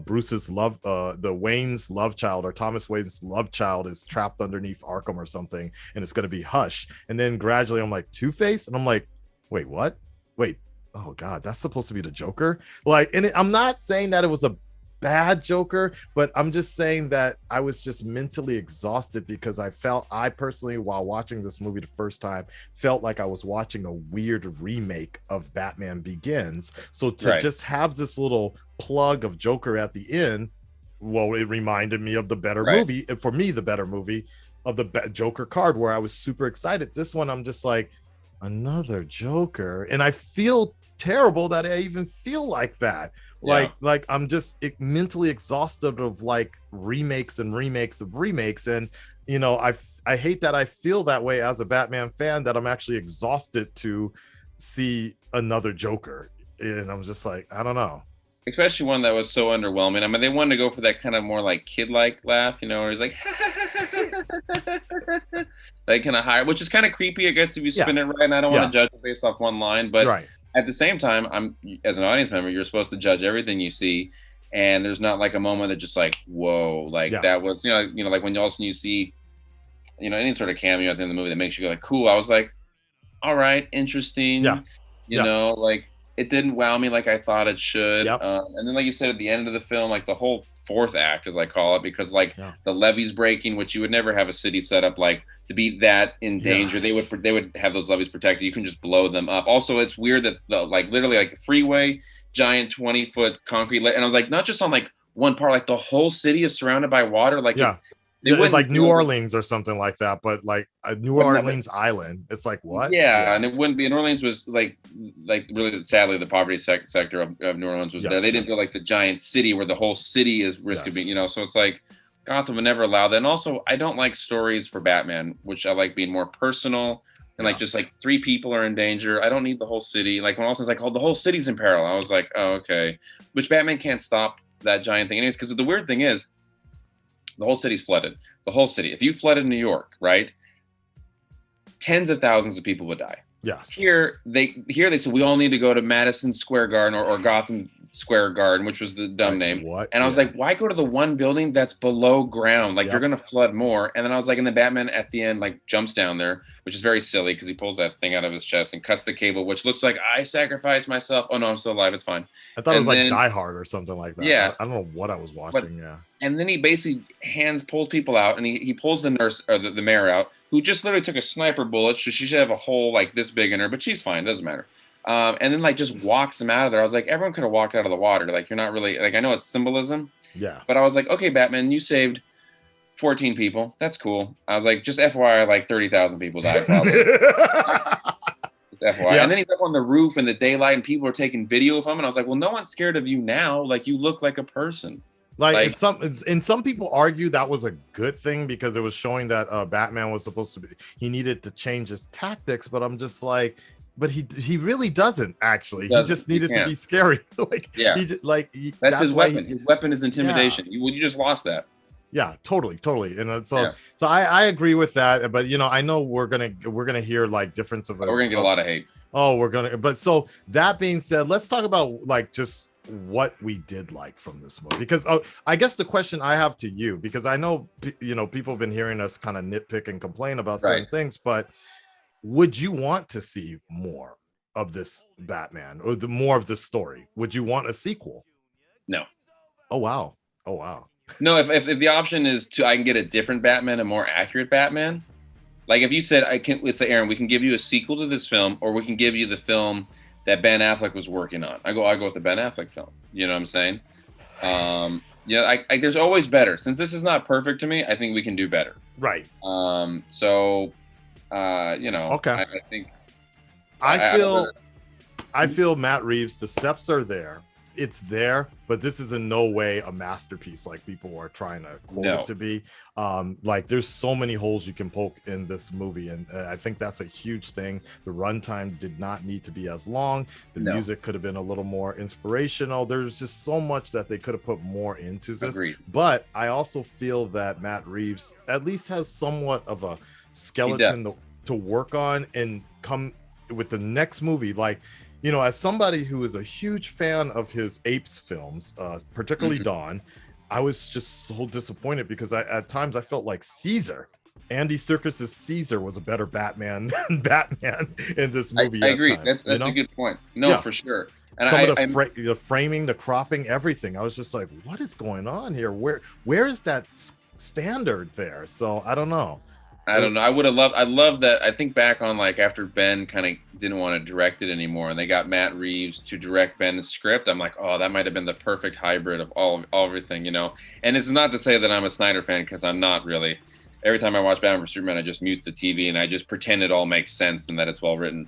Bruce's the Wayne's love child, or Thomas Wayne's love child, is trapped underneath Arkham or something, and it's going to be Hush. And then gradually I'm like, Two-Face, and I'm like, wait, what? Wait, oh God, that's supposed to be the Joker? Like, and I'm not saying that it was a bad Joker, but I'm just saying that I was just mentally exhausted, because I personally, while watching this movie the first time, felt like I was watching a weird remake of Batman Begins. So to just have this little plug of Joker at the end, well, it reminded me of the better movie, for me, the better movie of the Joker card, where I was super excited. This one, I'm just like, another Joker, and I feel terrible that I even feel like that. Like I'm just mentally exhausted of like remakes and remakes of remakes, and you know, I hate that I feel that way as a Batman fan, that I'm actually exhausted to see another Joker, and I'm just like, I don't know. Especially one that was so underwhelming. I mean, they wanted to go for that kind of more like kid-like laugh, you know, where he's like, like kind of higher, which is kind of creepy, I guess, if you spin it right. And I don't want to judge it based off one line, but at the same time, I'm, as an audience member, you're supposed to judge everything you see, and there's not like a moment that just like, whoa, like that was, you know, like when you also you see, you know, any sort of cameo at the end of the movie that makes you go like, cool. I was like, all right, interesting. You know, like it didn't wow me like I thought it should. And then, like you said, at the end of the film, like the whole fourth act, as I call it, because like the levees breaking, which you would never have a city set up like to be that in danger. They would have those levees protected. You can just blow them up. Also, it's weird that the like literally like freeway, giant 20-foot concrete, and I was like, not just on like one part, like the whole city is surrounded by water. Like like New Orleans or something like that, but like a New Orleans island. It's like, what? And it wouldn't be. New Orleans was like really, sadly, the poverty sector of New Orleans was there. They didn't feel like the giant city where the whole city is risk of being, you know. So it's like Gotham would never allow that. And also, I don't like stories for Batman, which I like being more personal, and like just like 3 people are in danger. I don't need the whole city. Like when all of a sudden it's like, oh, the whole city's in peril. I was like, oh, okay. Which Batman can't stop that giant thing anyways, because the weird thing is the whole city's flooded. The whole city. If you flooded New York, right? Tens of thousands of people would die. Yes. Here they said we all need to go to Madison Square Garden or Gotham Square Garden, which was the dumb name. What? And I was like, why go to the one building that's below ground? Like you're gonna flood more. And then I was like, and the Batman at the end like jumps down there, which is very silly because he pulls that thing out of his chest and cuts the cable, which looks like I sacrificed myself. Oh no, I'm still alive. It's fine. I thought it was like Die Hard or something like that. Yeah. I don't know what I was watching. Yeah. And then he basically pulls people out, and he pulls the nurse or the mayor out, who just literally took a sniper bullet. So she should have a hole like this big in her, but she's fine. Doesn't matter. And then like just walks him out of there. I was like, everyone could have walked out of the water. Like you're not really like, I know it's symbolism. Yeah. But I was like, okay, Batman, you saved 14 people. That's cool. I was like, just FYI, like 30,000 people died probably. FYI. Yeah. And then he's up on the roof in the daylight, and people are taking video of him. And I was like, well, no one's scared of you now. Like you look like a person. Like some people argue that was a good thing because it was showing that Batman was supposed to be, he needed to change his tactics, but I'm just like, but he really doesn't actually. He just needed to be scary. That's his weapon. His weapon is intimidation. Yeah. You just lost that. Yeah, totally. And so I agree with that. But I know we're gonna hear like difference of. We're gonna get a lot of hate. Oh, but so that being said, let's talk about like just what we did like from this movie, because I guess the question I have to you, because I know people have been hearing us kind of nitpick and complain about certain things, but would you want to see more of this Batman or more of this story? Would you want a sequel? No. Oh wow. No, if the option is I can get a different Batman, a more accurate Batman. Like if you said let's say, Aaron, we can give you a sequel to this film, or we can give you the film that Ben Affleck was working on. I go with the Ben Affleck film. You know what I'm saying? There's always better. Since this is not perfect to me, I think we can do better. Right. Okay. I think I feel Matt Reeves, the steps are there. It's there, but this is in no way a masterpiece like people are trying to quote it to be. Like there's so many holes you can poke in this movie, and I think that's a huge thing. The runtime did not need to be as long. The music could have been a little more inspirational. There's just so much that they could have put more into this. Agreed. But I also feel that Matt Reeves at least has somewhat of a skeleton to work on and come with the next movie. Like, as somebody who is a huge fan of his Apes films, particularly Dawn, I was just so disappointed because at times I felt like Andy Serkis's Caesar was a better Batman than Batman in this movie. I agree. That's a good point. No, for sure. And some of the framing, the cropping, everything. I was just like, what is going on here? Where is that standard there? So I don't know. I love that. I think back on like after Ben kind of didn't want to direct it anymore, and they got Matt Reeves to direct Ben's script. I'm like, oh, that might have been the perfect hybrid of everything, And it's not to say that I'm a Snyder fan, because I'm not really. Every time I watch Batman vs Superman, I just mute the TV and I just pretend it all makes sense and that it's well written.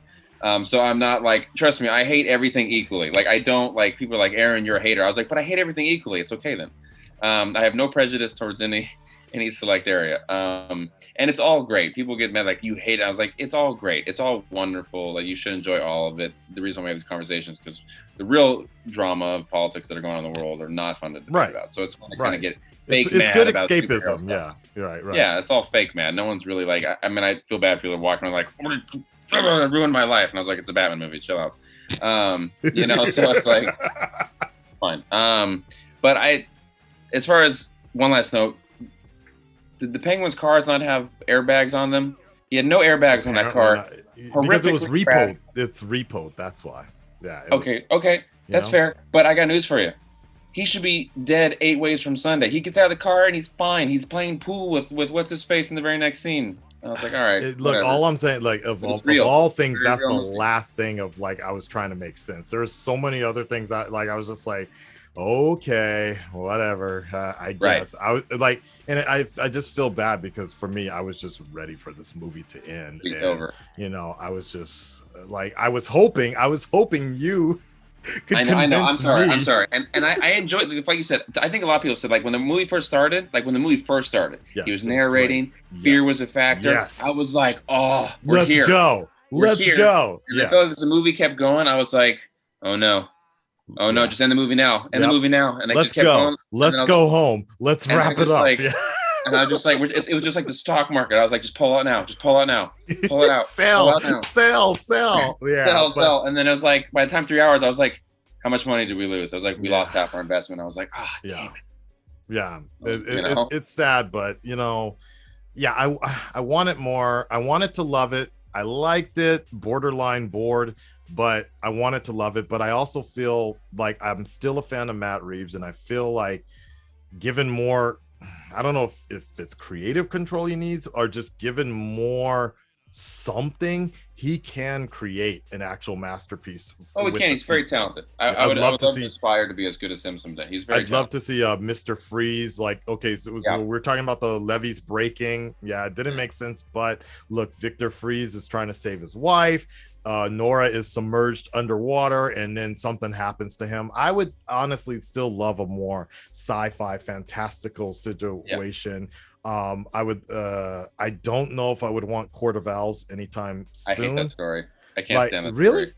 So I'm not like, trust me, I hate everything equally. Like I don't like, people are like, Aaron, you're a hater. I was like, but I hate everything equally. It's okay then. I have no prejudice towards any select area. And it's all great. People get mad like, you hate it. I was like, it's all great. It's all wonderful. Like you should enjoy all of it. The reason why we have these conversations, because the real drama of politics that are going on in the world are not fun to debate about. So it's fun to kind of get fake mad. It's good about escapism. Yeah, you're right. Yeah, it's all fake mad. No one's really like, I feel bad people are walking around like, it ruined my life. And I was like, it's a Batman movie. Chill out. So it's like, fine. But as far as one last note, did the Penguin's cars not have airbags on them? He had no airbags on that car. Because it was repoed. It's repoed. That's why. Yeah. Okay. That's fair. But I got news for you. He should be dead 8 ways from Sunday. He gets out of the car and he's fine. He's playing pool with what's his face in the very next scene. I was like, all right. Look, all I'm saying, like of all things, that's the last thing of like I was trying to make sense. There's so many other things that like I was just like, okay, whatever. I guess I was like, and I just feel bad because for me, I was just ready for this movie to end. Over. I was just like, I was hoping you could I know. I'm convince sorry. me. I'm sorry. And I enjoyed, like you said, I think a lot of people said, like, when the movie first started, he Yes, was it was great. narrating, fear was Yes, a factor. I yes. was like, oh, we're Let's here. go. We're Let's here. go. And I felt like as Yes. the movie kept going, I was like, oh no. Oh no, Yeah. just end the movie now. End the Yep. movie now. And I Let's just kept go. going. And then Let's I was like, go home. Let's and I wrap it just up. like, Yeah. and I was just like, it was just like the stock market. I was like, just pull out now. Just pull out now. Pull it out. Pull Sell, out now. sell. Yeah. Sell. And then it was like, by the time 3 hours, I was like, how much money did we lose? I was like, we Yeah. lost half our investment. I was like, ah, Yeah. damn it. Yeah. You know? It's sad, but yeah, I wanted more. I wanted to love it. I liked it, borderline bored, but I wanted to love it. But I also feel like I'm still a fan of Matt Reeves, and I feel like given more, I don't know if it's creative control he needs or just given more something, he can create an actual masterpiece. Oh, he can. He's very talented. I would love to aspire to be as good as him someday. He's very. I'd love to see Mr. Freeze. Like, okay, so we're talking about the levees breaking. Yeah, it didn't make sense, but look, Victor Freeze is trying to save his wife. Nora is submerged underwater, and then something happens to him. I would honestly still love a more sci-fi, fantastical situation. I don't know if I would want Court of Owls anytime soon. I hate that story. I can't stand that. Really?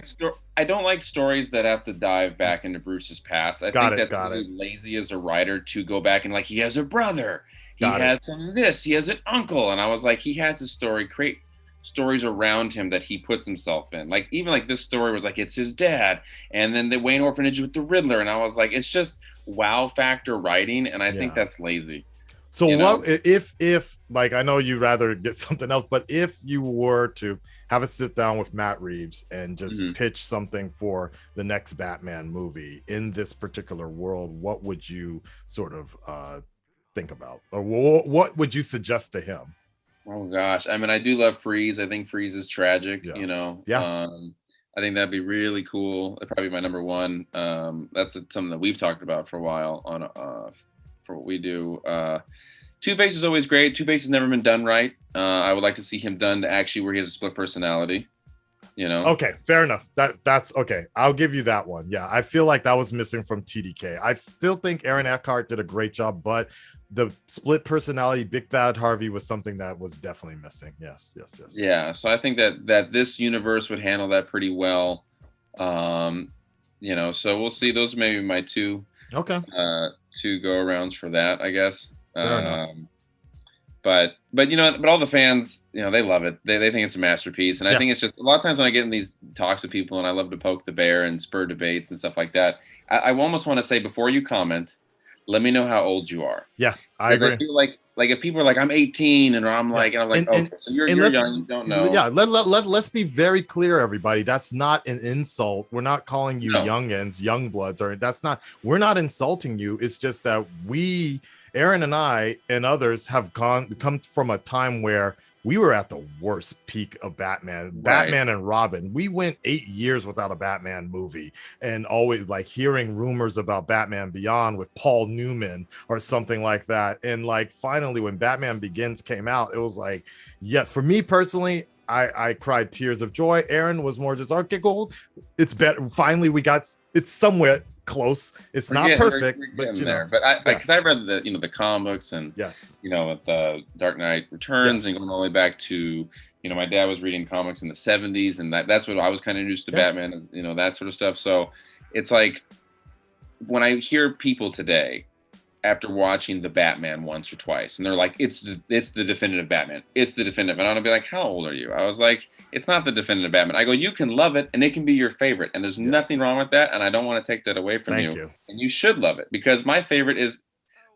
Story. I don't like stories that have to dive back into Bruce's past. I think that's really lazy as a writer to go back and, like, he has a brother, he has some of this, he has an uncle, and I was like, he has a story. Create stories around him that he puts himself in. Like, even like this story was like, it's his dad, and then the Wayne Orphanage with the Riddler, and I was like, it's just wow factor writing, and I think that's lazy. So what if like, I know you'd rather get something else, but if you were to have a sit down with Matt Reeves and just pitch something for the next Batman movie in this particular world, what would you sort of think about, or what would you suggest to him? Oh gosh, I mean, I do love Freeze. I think Freeze is tragic. Yeah. You know. Yeah. I think that'd be really cool. It'd probably be my number one. That's something that we've talked about for a while on for what we do. Two-Face is always great. Two-Face has never been done right. I would like to see him done actually where he has a split personality. You know. Okay, fair enough. That's okay. I'll give you that one. Yeah, I feel like that was missing from TDK. I still think Aaron Eckhart did a great job, but the split personality, Big Bad Harvey, was something that was definitely missing. Yes. Yeah, so I think that this universe would handle that pretty well. You know, so we'll see. Those are maybe my two go arounds for that, I guess. Fair enough. But all the fans, they love it. They think it's a masterpiece, and I think it's just a lot of times when I get in these talks with people, and I love to poke the bear and spur debates and stuff like that. I almost want to say, before you comment, let me know how old you are. Yeah, I agree. I feel like if people are like, I'm 18, and I'm like, okay, so you're young, you don't know. Yeah, let's be very clear, everybody. That's not an insult. We're not calling you youngins, young bloods, or we're not insulting you. It's just that Aaron and I and others have come from a time where we were at the worst peak of Batman, Batman and Robin. We went 8 years without a Batman movie, and always like hearing rumors about Batman Beyond with Paul Newman or something like that. And like, finally, when Batman Begins came out, it was like, yes, for me personally, I cried tears of joy. Aaron was more just, okay, cool. It's better. Finally, it's somewhere close. It's not perfect, but there. But because I read the comic books, and with the Dark Knight Returns, and going all the way back to my dad was reading comics in the 70s, and that's what I was kind of introduced to Batman, and that sort of stuff. So it's like, when I hear people today after watching the Batman once or twice, and they're like, it's the definitive Batman, it's the definitive, and I'll be like, how old are you? I was like, it's not the definitive Batman. I go, you can love it, and it can be your favorite, and there's nothing wrong with that, and I don't want to take that away from you. And you should love it, because my favorite is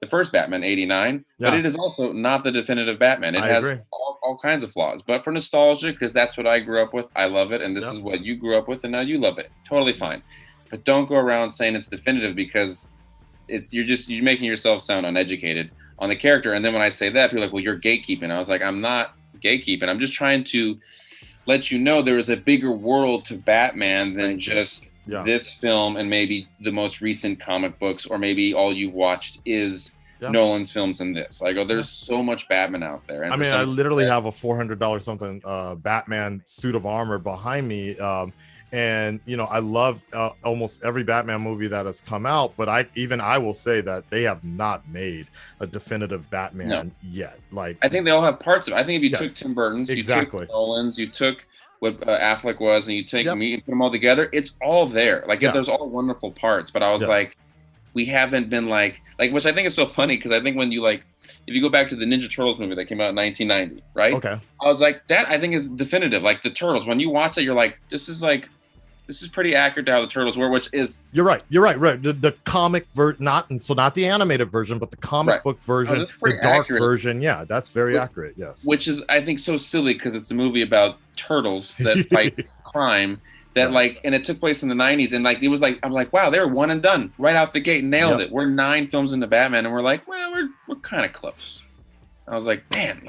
the first Batman, 89, but it is also not the definitive Batman. It has all kinds of flaws, but for nostalgia, because that's what I grew up with, I love it, and this is what you grew up with, and now you love it. Totally fine. But don't go around saying it's definitive, because you're making yourself sound uneducated on the character. And then when I say that, people are like, well, you're gatekeeping. I was like, I'm not gatekeeping. I'm just trying to let you know there is a bigger world to Batman than just this film and maybe the most recent comic books, or maybe all you've watched is Nolan's films and this. I go, there's so much Batman out there. And I mean, I literally have a $400 something Batman suit of armor behind me. And I love almost every Batman movie that has come out, but I will say that they have not made a definitive Batman yet. Like, I think they all have parts of it. I think if you Yes, took Tim Burton's, exactly. you took Nolan's, you took what Affleck was, and you take Yep. me and put them all together, it's all there. Like, Yeah. there's all wonderful parts. But I was Yes. like, we haven't been like, which I think is so funny, because I think when you if you go back to the Ninja Turtles movie that came out in 1990, right? Okay. I was like, that I think is definitive. Like, the Turtles, when you watch it, you're like, this is pretty accurate to how the Turtles were, which is. You're right. The comic not the animated version, but the comic book version, the dark version. Yeah, that's very accurate. Yes. Which is, I think, so silly, because it's a movie about turtles that fight crime. That and it took place in the 90s, and it was I'm like, wow, they were one and done right out the gate, nailed it. We're 9 films into Batman, and we're like, well, we're kind of close. I was like, man,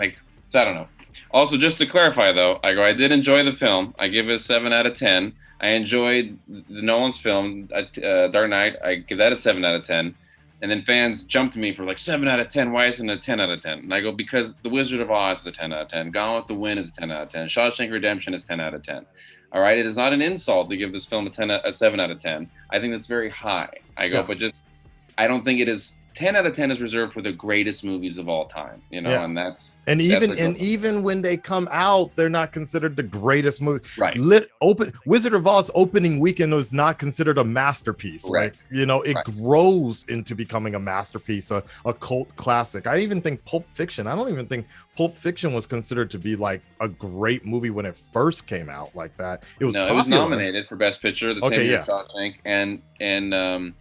so I don't know. Also, just to clarify though, I did enjoy the film. I give it a 7 out of 10. I enjoyed the Nolan's film, Dark Knight. I give that a 7 out of 10. And then fans jumped to me for 7 out of 10. Why isn't it a 10 out of 10? And I go, because The Wizard of Oz is a 10 out of 10. Gone with the Wind is a 10 out of 10. Shawshank Redemption is 10 out of 10. All right, it is not an insult to give this film a 7 out of 10. I think that's very high. But I don't think it is. 10 out of 10 is reserved for the greatest movies of all time, and even when they come out, they're not considered the greatest movie. Right. Wizard of Oz opening weekend was not considered a masterpiece. Right. It grows into becoming a masterpiece, a cult classic. I even think Pulp Fiction. I don't even think Pulp Fiction was considered to be a great movie when it first came out like that. It was nominated for Best Picture, the same year as Shawshank, and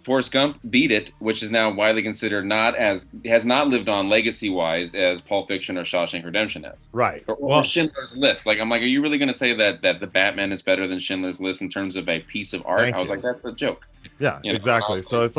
Forrest Gump beat it, which is now widely considered has not lived on legacy-wise as Pulp Fiction or Shawshank Redemption has. Right. Or Schindler's List. I'm like, are you really going to say that the Batman is better than Schindler's List in terms of a piece of art? I was like, that's a joke. Yeah, exactly. So it's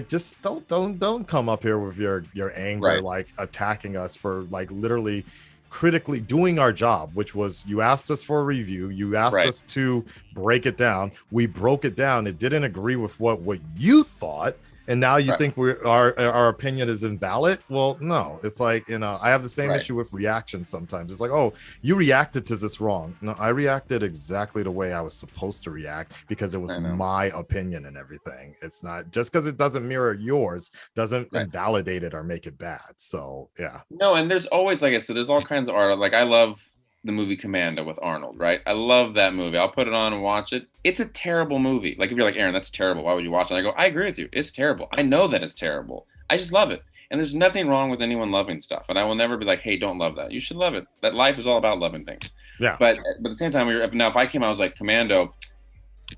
just don't come up here with your anger, attacking us for literally critically doing our job, which was, you asked us for a review, you asked us to break it down, we broke it down, it didn't agree with what you thought, and now you think our opinion is invalid. Well, no, it's I have the same issue with reactions sometimes. It's oh, you reacted to this wrong. No, I reacted exactly the way I was supposed to react, because it was my opinion and everything. It's not just because it doesn't mirror yours doesn't invalidate it or make it bad. So yeah. No, and there's always, like I said, there's all kinds of art. I love the movie Commando with Arnold, right? I love that movie. I'll put it on and watch it. It's a terrible movie. If you're like, Aaron, that's terrible, why would you watch it? I go, I agree with you. It's terrible. I know that it's terrible. I just love it. And there's nothing wrong with anyone loving stuff. And I will never be like, hey, don't love that. You should love it. That life is all about loving things. Yeah. But at the same time, if I came out, I was like, Commando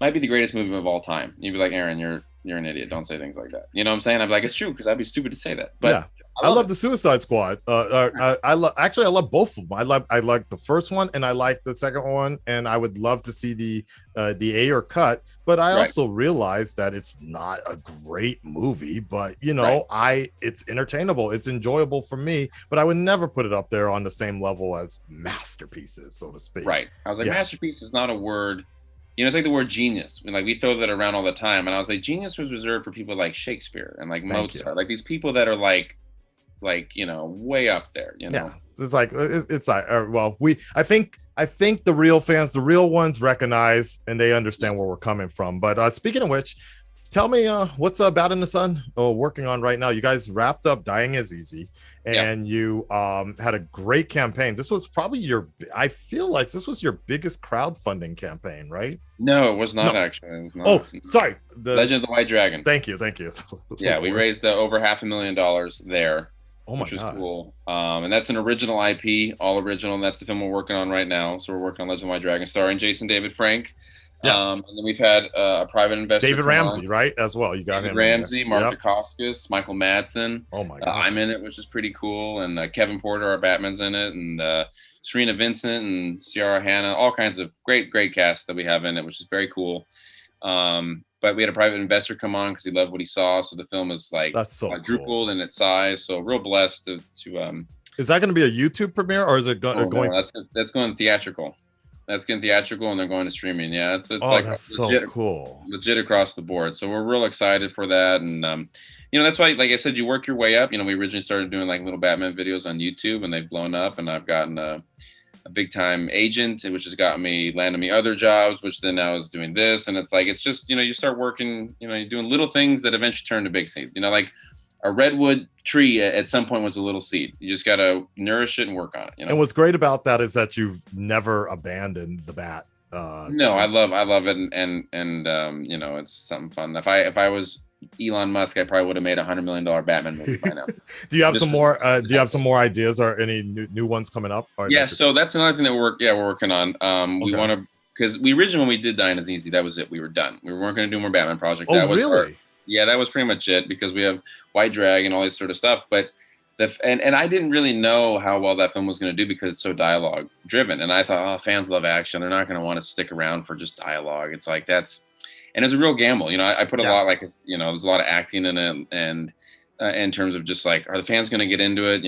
might be the greatest movie of all time. You'd be like, Aaron, you're an idiot. Don't say things like that. You know what I'm saying? I'd be like, it's true, because I'd be stupid to say that. But yeah. I love the Suicide Squad. I love both of them. I like the first one, and I like the second one, and I would love to see the Ayer cut. But I also realize that it's not a great movie. But it's entertainable, it's enjoyable for me. But I would never put it up there on the same level as masterpieces, so to speak. Right. I was like, masterpiece is not a word. It's like the word genius. We throw that around all the time, and I was like, genius was reserved for people like Shakespeare and Mozart, these people that are way up there. Yeah, I think the real fans, the real ones, recognize and they understand where we're coming from. But speaking of which, tell me what's Bat in the Sun working on right now. You guys wrapped up Dying is Easy, and you had a great campaign. This was probably I feel like this was your biggest crowdfunding campaign, right? No, it was not actually. It was not. Oh, sorry. Legend of the White Dragon. Thank you. Yeah, we raised over $500,000 there. Oh my which was God. cool. And that's an original IP, all original. And that's the film we're working on right now. So we're working on Legend of White Dragon, starring Jason David Frank. Yeah. And then we've had a private investor. David Ramsey, right? As well. You got David him. Ramsey, Mark Dacascos, Michael Madsen. Oh my God. I'm in it, which is pretty cool. And Kevin Porter, our Batman's in it. And Serena Vincent and Ciara Hanna, all kinds of great cast that we have in it, which is very cool. But we had a private investor come on because he loved what he saw. So the film is quadrupled in its size. So real blessed to Is that going to be a YouTube premiere, or is it going? No, that's going theatrical. That's getting theatrical, and they're going to streaming. Yeah, it's that's legit, so cool, legit across the board. So we're real excited for that, and that's why, like I said, you work your way up. We originally started doing little Batman videos on YouTube, and they've blown up, and I've gotten a big time agent, which has got me landing me other jobs, which then now is doing this. And it's like, it's just, you start working, you're doing little things that eventually turn to big seeds, like a redwood tree at some point was a little seed. You just got to nourish it and work on it. And what's great about that is that you've never abandoned the bat. No, I love it. And it's something fun. If I was Elon Musk, I probably would have made $100 million Batman movie by now. Do you have some more? Do you have some more ideas or any new ones coming up? Yeah, so that's another thing that we're working on. We want to, because we originally, when we did Dying is Easy, that was it. We were done. We weren't going to do more Batman project. Oh, that was really? Yeah, that was pretty much it, because we have White Dragon and all this sort of stuff. But and I didn't really know how well that film was going to do because it's so dialogue driven. And I thought, oh, fans love action. They're not going to want to stick around for just dialogue. It's like and it's a real gamble. I put a lot, there's a lot of acting in it, and in terms of just like, are the fans going to get into it?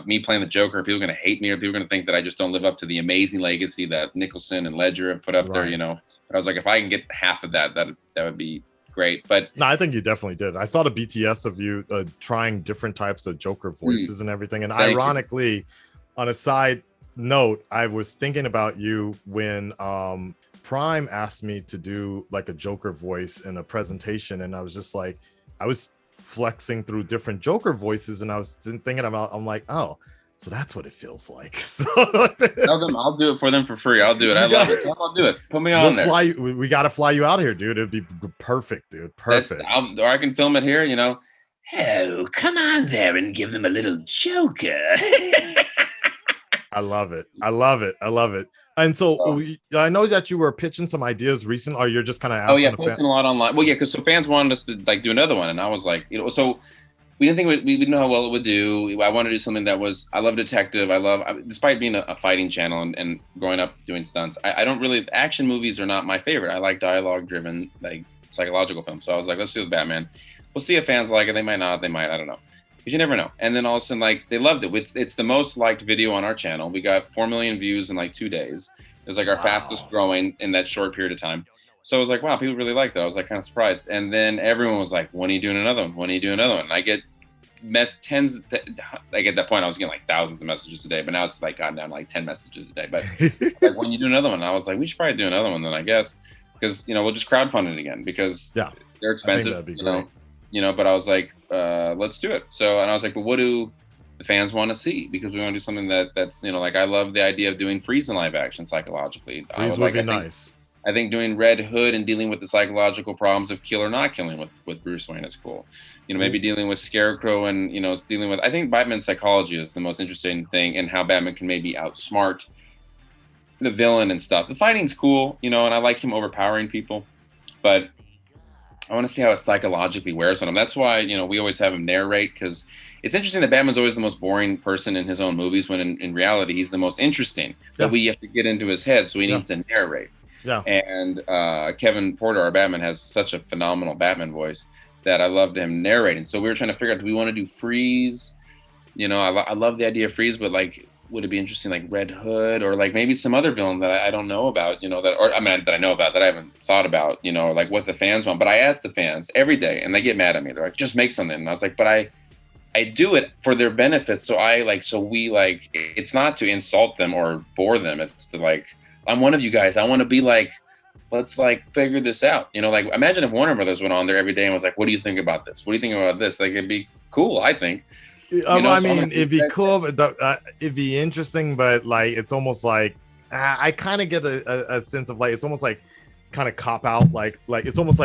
Me playing the Joker, are people going to hate me? Or people going to think that I just don't live up to the amazing legacy that Nicholson and Ledger have put up there? But I was like, if I can get half of that would be great. But no, I think you definitely did. I saw the BTS of you trying different types of Joker voices and everything. And ironically, on a side note, I was thinking about you when Prime asked me to do like a Joker voice in a presentation, and I was just like, I was flexing through different Joker voices, and I was thinking about, I'm like, oh, so that's what it feels like. So tell them I'll do it for them for free. I'll do it. I love it. I'll do it. Put me on there. We got to fly you out here, dude. It'd be perfect, dude. Perfect. Or I can film it here. Oh, come on there and give them a little Joker. I love it. I love it. And so I know that you were pitching some ideas recently, or you're just kind of asking. Oh yeah, posting a lot online. Well, yeah, because fans wanted us to do another one, and I was like, so we didn't think we didn't know how well it would do. I wanted to do something that was. I love detective. Despite being a fighting channel and growing up doing stunts, I don't really. Action movies are not my favorite. I like dialogue driven, like psychological films. So I was like, let's do the Batman. We'll see if fans like it. They might not. They might. I don't know. Because you never know. And then all of a sudden, they loved it. It's the most liked video on our channel. We got 4 million views in 2 days. It was our fastest growing in that short period of time. So I was like, wow, people really liked it. I was kind of surprised. And then everyone was like, when are you doing another one? When are you doing another one? And I get tens. Like at that point, I was getting thousands of messages a day, but now it's gotten down to 10 messages a day. But when you do another one, I was like, we should probably do another one then, I guess, because we'll just crowdfund it again, because they're expensive. That'd be great. But I was like, let's do it. So, and I was like, but what do the fans want to see? Because we want to do something that's, I love the idea of doing Freeze in live action psychologically. Freeze would be nice. I think doing Red Hood and dealing with the psychological problems of kill or not killing with Bruce Wayne is cool. Maybe dealing with Scarecrow and, dealing with, I think Batman's psychology is the most interesting thing, and how Batman can maybe outsmart the villain and stuff. The fighting's cool, and I like him overpowering people, but I want to see how it psychologically wears on him. That's why, we always have him narrate, because it's interesting that Batman's always the most boring person in his own movies, when in reality, he's the most interesting. But we have to get into his head, so he needs to narrate. Yeah. And Kevin Porter, our Batman, has such a phenomenal Batman voice that I loved him narrating. So we were trying to figure out, do we want to do Freeze? I love the idea of Freeze, but would it be interesting Red Hood, or maybe some other villain that I don't know about, that I know about that I haven't thought about, or what the fans want. But I ask the fans every day, and they get mad at me. They're like, just make something. And I was like, but I do it for their benefit. So it's not to insult them or bore them. It's to I'm one of you guys. I want to be let's figure this out. Imagine if Warner Brothers went on there every day and was like, what do you think about this? What do you think about this? It'd be cool, I think. It'd be cool, but it'd be interesting, but it's almost I kind of get a sense of it's almost kind of cop out, it's almost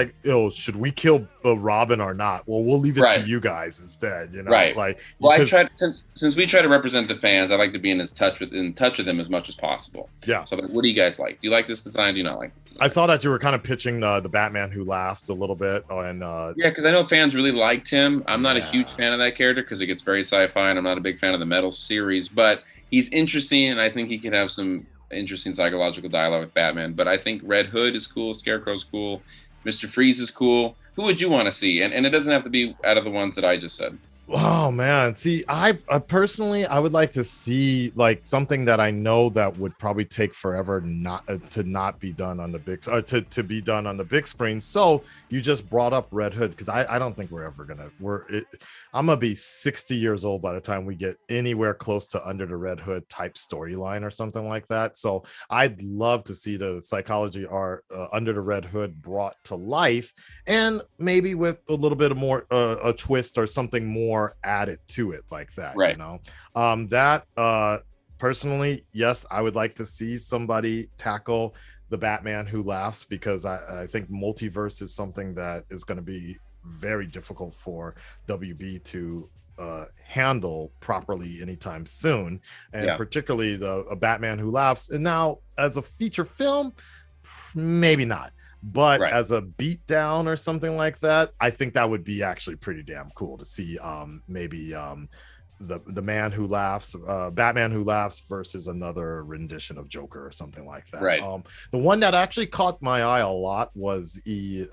should we kill Robin or not? Well, we'll leave it to you guys instead, right? I try, since we try to represent the fans, I like to be in touch with them as much as possible. Yeah. So what do you guys like? Do you like this design? Do you not like this design? I saw that you were kind of pitching the Batman Who Laughs a little bit, and because I know fans really liked him. I'm not a huge fan of that character because it gets very sci-fi, and I'm not a big fan of the Metal series, but he's interesting, and I think he can have some interesting psychological dialogue with Batman. But I think Red Hood is cool, Scarecrow's cool, Mr. Freeze is cool. Who would you want to see? And it doesn't have to be out of the ones that I just said. Oh man, see, I personally I would like to see like something that I know that would probably take forever not to not be done on the big to be done on the big screen. So you just brought up Red Hood because I don't think we're ever gonna I'm gonna be 60 years old by the time we get anywhere close to Under the Red Hood type storyline or something like that. So I'd love to see the psychology art Under the Red Hood brought to life, and maybe with a little bit of more a twist or something more added to it like that, Right. you know. That personally, yes, I would like to see somebody tackle the Batman Who Laughs, because I think multiverse is something that is going to be very difficult for WB to handle properly anytime soon, and Yeah. particularly the a Batman Who Laughs. And now as a feature film, maybe not, but Right. as a beat down or something like that, I think that would be actually pretty damn cool to see. Maybe the man who laughs, Batman Who Laughs versus another rendition of Joker or something like that. Right. The one that actually caught my eye a lot was the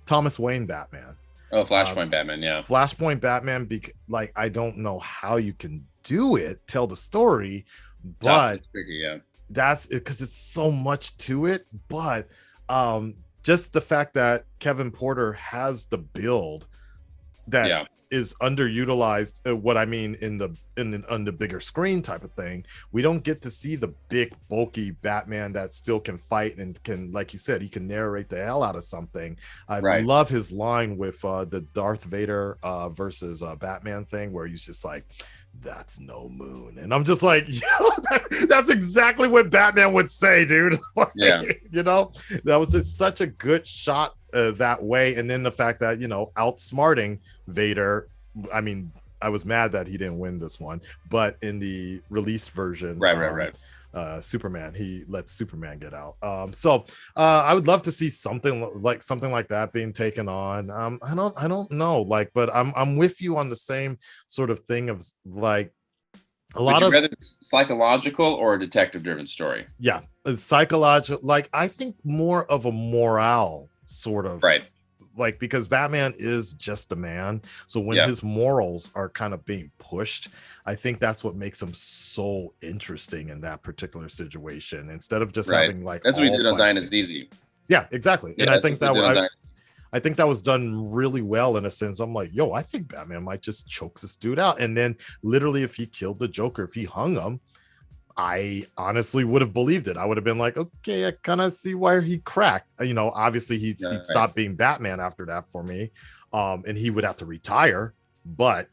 Thomas Wayne Batman. Oh, Flashpoint Batman, yeah. Flashpoint Batman, like I don't know how you can do it, tell the story, but It's tricky, yeah. that's it because it's so much to it. But just the fact that Kevin Porter has the build that is underutilized, what I mean on the bigger screen type of thing, we don't get to see the big bulky Batman that still can fight and can, like you said, he can narrate the hell out of something. I love his line with the Darth Vader versus Batman thing, where he's just like, that's no moon, and I'm just like, yo, that's exactly what Batman would say, dude. Like, yeah, you know, that was just such a good shot that way. And then the fact that, you know, outsmarting Vader, I mean, I was mad that he didn't win this one, but in the released version, right. Superman, he lets Superman get out. So I would love to see something like that being taken on. I don't know, like, but I'm with you on the same sort of thing of like a lot of rather psychological or a detective driven story. Yeah, it's psychological. Like, I think more of a morale sort of, right? Like, because Batman is just a man, so when his morals are kind of being pushed, I think that's what makes him so interesting in that particular situation, instead of just having like, that's what we did on Dynasty. Yeah, exactly. And I think that I think that was done really well in a sense. I'm like, yo, I think Batman might just choke this dude out, and then literally if he killed the Joker, if he hung him, I honestly would have believed it. I would have been like, okay, I kind of see why he cracked. You know, obviously he'd stop being Batman after that for me, and he would have to retire. But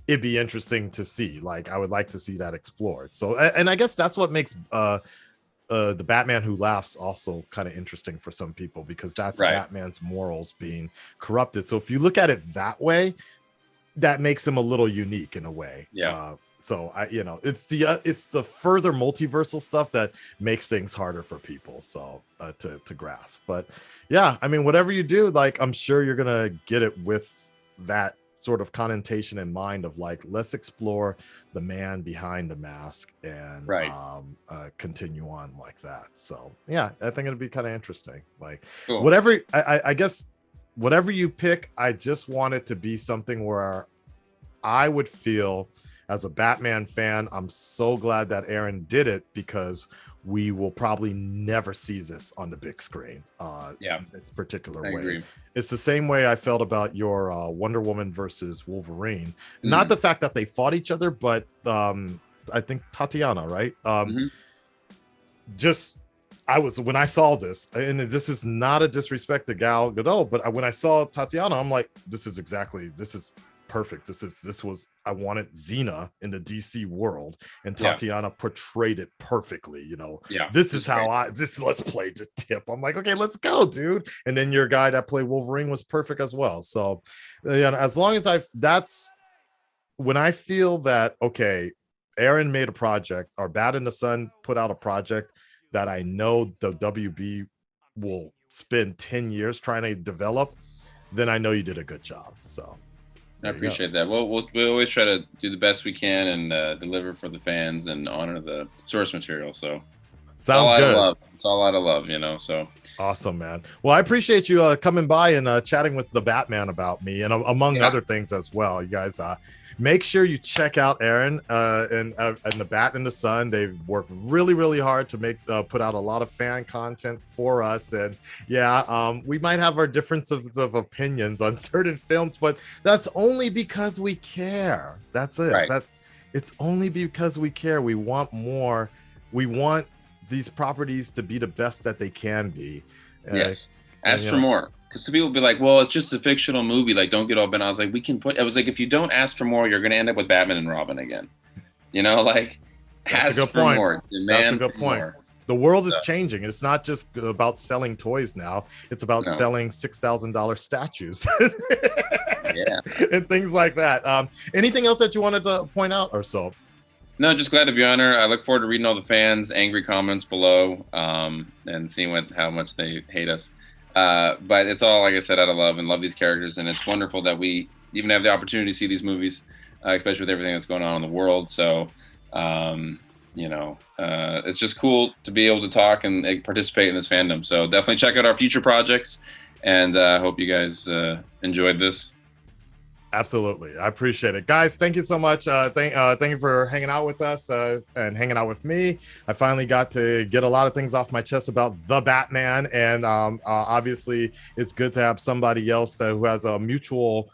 it'd be interesting to see. Like, I would like to see that explored. So, and I guess that's what makes the Batman Who Laughs also kind of interesting for some people, because that's Batman's morals being corrupted. So if you look at it that way, that makes him a little unique in a way. So you know, it's the further multiversal stuff that makes things harder for people to grasp. But yeah, I mean, whatever you do, like, I'm sure you're gonna get it with that sort of connotation in mind of like, let's explore the man behind the mask and continue on like that. So yeah, I think it'd be kind of interesting. Like, whatever, I guess whatever you pick, I just want it to be something where I would feel, as a Batman fan, I'm so glad that Aaron did it, because we will probably never see this on the big screen. This particular way. Agree. It's the same way I felt about your Wonder Woman versus Wolverine. Not the fact that they fought each other, but I think Tatiana, right? Just, when I saw this, and this is not a disrespect to Gal Gadot, but when I saw Tatiana, I'm like, this is perfect. I wanted Xena in the DC world, and Tatiana portrayed it perfectly. You know, this is how let's play the tip. I'm like, okay, let's go, dude. And then your guy that played Wolverine was perfect as well. So, as long as that's when I feel that, okay, Aaron made a project, or Bat in the Sun put out a project that I know the WB will spend 10 years trying to develop, then I know you did a good job. So I appreciate that. Well, we always try to do the best we can and deliver for the fans and honor the source material. So sounds good. It's all out of love, you know. So awesome, man. Well, I appreciate you coming by and chatting with the Batman about me, and among other things as well. You guys, make sure you check out Aaron and the Bat in the Sun. They've worked really hard to make put out a lot of fan content for us. And we might have our differences of opinions on certain films, but that's only because we care. That's it. Right. It's only because we care. We want more. We want these properties to be the best that they can be. Yes. Ask for more. Because some people be like, well, it's just a fictional movie. Like, don't get all bent. I was like, I was like, if you don't ask for more, you're going to end up with Batman and Robin again. You know, like, that's ask for more. That's a good point. More. The world is changing. It's not just about selling toys now. It's about selling $6,000 statues. And things like that. Anything else that you wanted to point out or so? No, just glad to be on her. I look forward to reading all the fans' angry comments below and seeing how much they hate us. But it's all, like I said, out of love and love these characters. And it's wonderful that we even have the opportunity to see these movies, especially with everything that's going on in the world. So, it's just cool to be able to talk and participate in this fandom. So definitely check out our future projects. And I hope you guys enjoyed this. Absolutely. I appreciate it. Guys, thank you so much. Thank you for hanging out with us and hanging out with me. I finally got to get a lot of things off my chest about the Batman. And obviously, it's good to have somebody else who has a mutual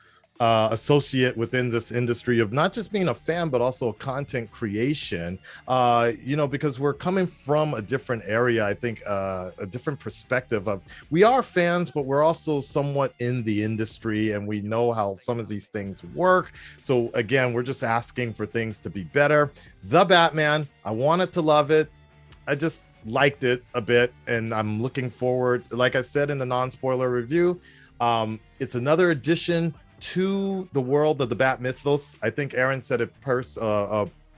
associate within this industry of not just being a fan, but also content creation, because we're coming from a different area. I think a different perspective of, we are fans, but we're also somewhat in the industry and we know how some of these things work. So again, we're just asking for things to be better. The Batman, I wanted to love it. I just liked it a bit, and I'm looking forward, like I said in the non-spoiler review, it's another addition to the world of the Bat mythos. I think Aaron said it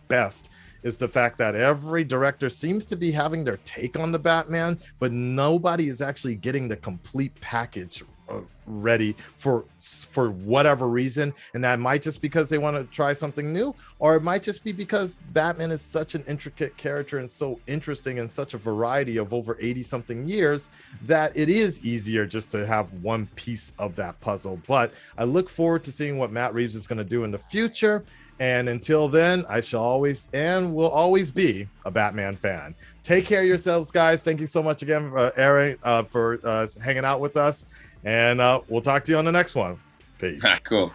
best, is the fact that every director seems to be having their take on the Batman, but nobody is actually getting the complete package ready for whatever reason. And that might just because they want to try something new, or it might just be because Batman is such an intricate character and so interesting and such a variety of over 80 something years that it is easier just to have one piece of that puzzle. But I look forward to seeing what Matt Reeves is going to do in the future. And until then, I shall always and will always be a Batman fan. Take care of yourselves, guys. Thank you so much again, Aaron, for hanging out with us. And we'll talk to you on the next one. Peace. Cool.